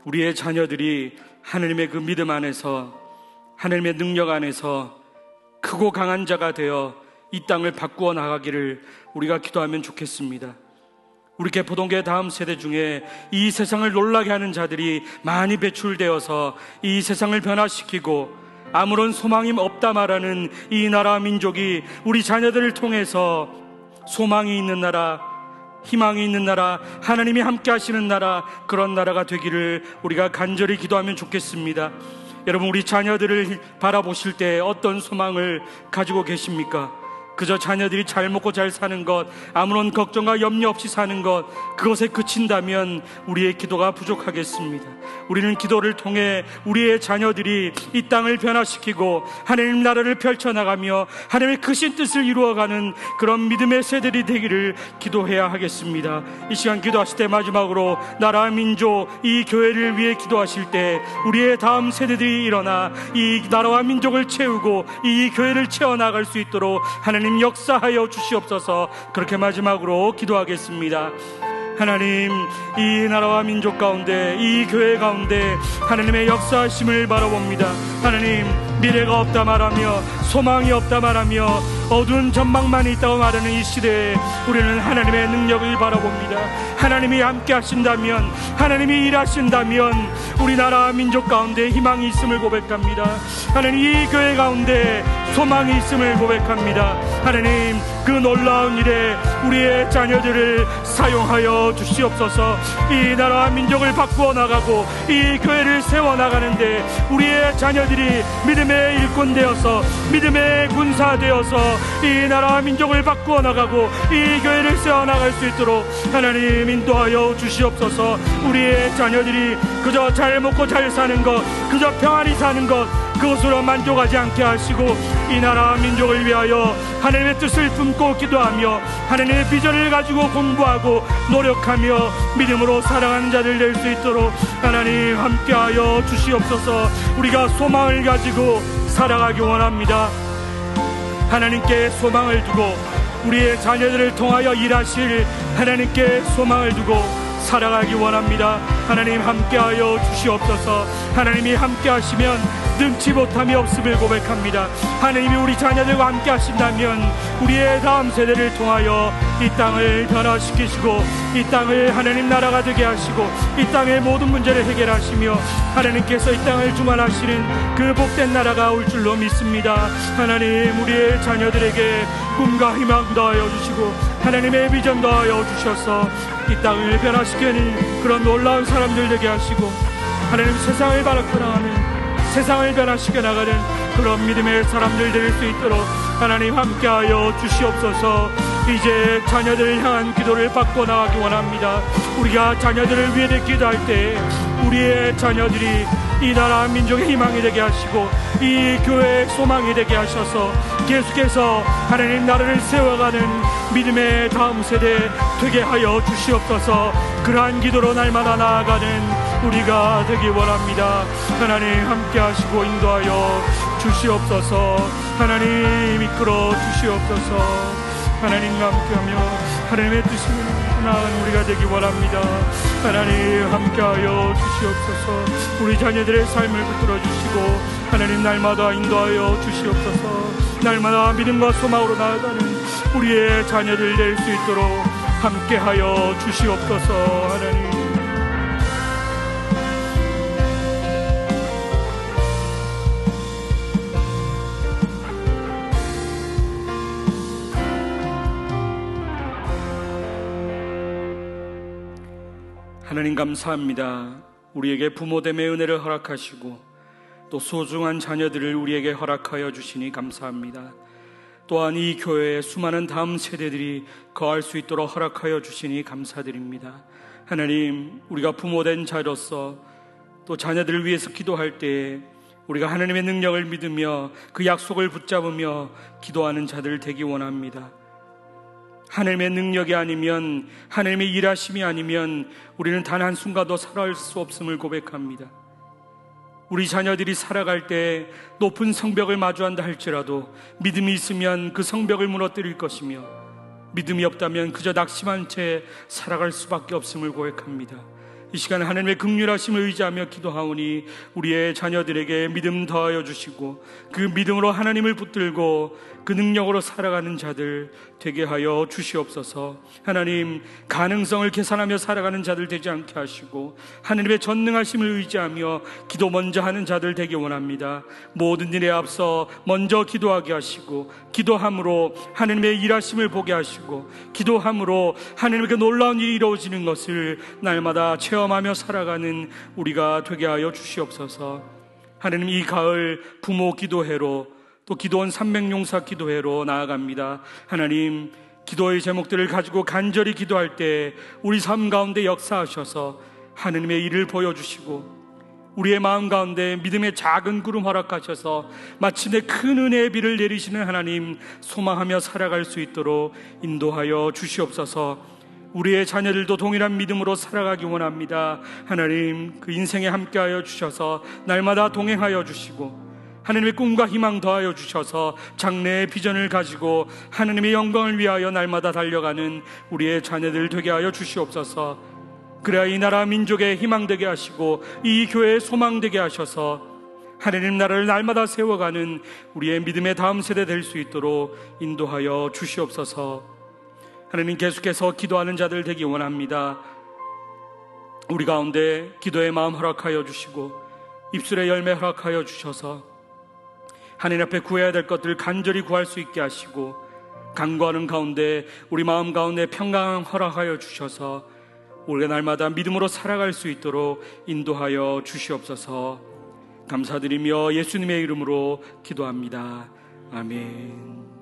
우리의 자녀들이 하나님의 그 믿음 안에서, 하나님의 능력 안에서 크고 강한 자가 되어 이 땅을 바꾸어 나가기를 우리가 기도하면 좋겠습니다. 우리 개포동교회 다음 세대 중에 이 세상을 놀라게 하는 자들이 많이 배출되어서 이 세상을 변화시키고 아무런 소망이 없다 말하는 이 나라 민족이 우리 자녀들을 통해서 소망이 있는 나라, 희망이 있는 나라, 하나님이 함께 하시는 나라, 그런 나라가 되기를 우리가 간절히 기도하면 좋겠습니다. 여러분, 우리 자녀들을 바라보실 때 어떤 소망을 가지고 계십니까? 그저 자녀들이 잘 먹고 잘 사는 것, 아무런 걱정과 염려 없이 사는 것, 그것에 그친다면 우리의 기도가 부족하겠습니다. 우리는 기도를 통해 우리의 자녀들이 이 땅을 변화시키고 하나님 나라를 펼쳐나가며 하나님의 크신 뜻을 이루어가는 그런 믿음의 세대들이 되기를 기도해야 하겠습니다. 이 시간 기도하실 때 마지막으로 나라 민족 이 교회를 위해 기도하실 때 우리의 다음 세대들이 일어나 이 나라와 민족을 채우고 이 교회를 채워나갈 수 있도록 하나님 역사하여 주시옵소서. 그렇게 마지막으로 기도하겠습니다. 하나님, 이 나라와 민족 가운데, 이 교회 가운데 하나님의 역사하심을 바라봅니다. 하나님, 미래가 없다 말하며 소망이 없다 말하며 어두운 전망만 있다고 말하는 이 시대에 우리는 하나님의 능력을 바라봅니다. 하나님이 함께 하신다면, 하나님이 일하신다면 우리나라 민족 가운데 희망이 있음을 고백합니다. 하나님, 이 교회 가운데 소망이 있음을 고백합니다. 하나님, 그 놀라운 일에 우리의 자녀들을 사용하여 주시옵소서. 이 나라와 민족을 바꾸어 나가고 이 교회를 세워나가는데 우리의 자녀들이 믿음의 일꾼 되어서, 믿음의 군사 되어서 이 나라와 민족을 바꾸어 나가고 이 교회를 세워나갈 수 있도록 하나님 인도하여 주시옵소서. 우리의 자녀들이 그저 잘 먹고 잘 사는 것, 그저 평안히 사는 것, 그것으로 만족하지 않게 하시고 이 나라 민족을 위하여 하나님의 뜻을 품고 기도하며 하나님의 비전을 가지고 공부하고 노력하며 믿음으로 살아가는 자들 될 수 있도록 하나님 함께하여 주시옵소서. 우리가 소망을 가지고 살아가기 원합니다. 하나님께 소망을 두고 우리의 자녀들을 통하여 일하실 하나님께 소망을 두고 살아가기 원합니다. 하나님 함께하여 주시옵소서. 하나님이 함께하시면 능치 못함이 없음을 고백합니다. 하나님이 우리 자녀들과 함께 하신다면 우리의 다음 세대를 통하여 이 땅을 변화시키시고 이 땅을 하나님 나라가 되게 하시고 이 땅의 모든 문제를 해결하시며 하나님께서 이 땅을 주관하시는 그 복된 나라가 올 줄로 믿습니다. 하나님, 우리의 자녀들에게 꿈과 희망 더하여 주시고 하나님의 비전 더하여 주셔서 이 땅을 변화시키는 그런 놀라운 사람들 되게 하시고 하나님, 세상을 바라고 나가는, 세상을 변화시켜 나가는 그런 믿음의 사람들 될 수 있도록 하나님 함께하여 주시옵소서. 이제 자녀들을 향한 기도를 받고 나가기 원합니다. 우리가 자녀들을 위해 기도할 때 우리의 자녀들이 이 나라 민족의 희망이 되게 하시고 이 교회의 소망이 되게 하셔서 계속해서 하나님 나라를 세워가는 믿음의 다음 세대 되게 하여 주시옵소서. 그러한 기도로 날마다 나아가는 우리가 되기 원합니다. 하나님 함께 하시고 인도하여 주시옵소서. 하나님 이끌어 주시옵소서. 하나님과 함께하며 하나님의 뜻을 나아가는 우리가 되기 원합니다. 하나님 함께하여 주시옵소서. 우리 자녀들의 삶을 붙들어 주시고 하나님 날마다 인도하여 주시옵소서. 날마다 믿음과 소망으로 나아가는 우리의 자녀들 될 수 있도록 함께하여 주시옵소서. 하나님, 하나님 감사합니다. 우리에게 부모됨의 은혜를 허락하시고 또 소중한 자녀들을 우리에게 허락하여 주시니 감사합니다. 또한 이 교회에 수많은 다음 세대들이 거할 수 있도록 허락하여 주시니 감사드립니다. 하나님, 우리가 부모된 자로서 또 자녀들을 위해서 기도할 때에 우리가 하나님의 능력을 믿으며 그 약속을 붙잡으며 기도하는 자들 되기 원합니다. 하나님의 능력이 아니면, 하나님의 일하심이 아니면 우리는 단 한순간도 살아갈 수 없음을 고백합니다. 우리 자녀들이 살아갈 때 높은 성벽을 마주한다 할지라도 믿음이 있으면 그 성벽을 무너뜨릴 것이며, 믿음이 없다면 그저 낙심한 채 살아갈 수밖에 없음을 고백합니다. 이 시간 하나님의 긍휼하심을 의지하며 기도하오니 우리의 자녀들에게 믿음 더하여 주시고 그 믿음으로 하나님을 붙들고 그 능력으로 살아가는 자들 되게 하여 주시옵소서. 하나님, 가능성을 계산하며 살아가는 자들 되지 않게 하시고 하나님의 전능하심을 의지하며 기도 먼저 하는 자들 되기 원합니다. 모든 일에 앞서 먼저 기도하게 하시고 기도함으로 하나님의 일하심을 보게 하시고 기도함으로 하나님의 놀라운 일이 이루어지는 것을 날마다 체험하며 살아가는 우리가 되게 하여 주시옵소서. 하나님, 이 가을 부모 기도회로 또 기도원 300용사 기도회로 나아갑니다. 하나님, 기도의 제목들을 가지고 간절히 기도할 때 우리 삶 가운데 역사하셔서 하나님의 일을 보여주시고 우리의 마음 가운데 믿음의 작은 구름 허락하셔서 마침내 큰 은혜의 비를 내리시는 하나님 소망하며 살아갈 수 있도록 인도하여 주시옵소서. 우리의 자녀들도 동일한 믿음으로 살아가기 원합니다. 하나님, 그 인생에 함께하여 주셔서 날마다 동행하여 주시고 하나님의 꿈과 희망 더하여 주셔서 장래의 비전을 가지고 하나님의 영광을 위하여 날마다 달려가는 우리의 자녀들 되게 하여 주시옵소서. 그래야 이 나라 민족의 희망 되게 하시고 이 교회의 소망 되게 하셔서 하나님 나라를 날마다 세워가는 우리의 믿음의 다음 세대 될 수 있도록 인도하여 주시옵소서. 하나님, 계속해서 기도하는 자들 되기 원합니다. 우리 가운데 기도의 마음 허락하여 주시고 입술의 열매 허락하여 주셔서 하나님 앞에 구해야 될 것들을 간절히 구할 수 있게 하시고 간구하는 가운데 우리 마음 가운데 평강 허락하여 주셔서 우리가 날마다 믿음으로 살아갈 수 있도록 인도하여 주시옵소서. 감사드리며 예수님의 이름으로 기도합니다. 아멘.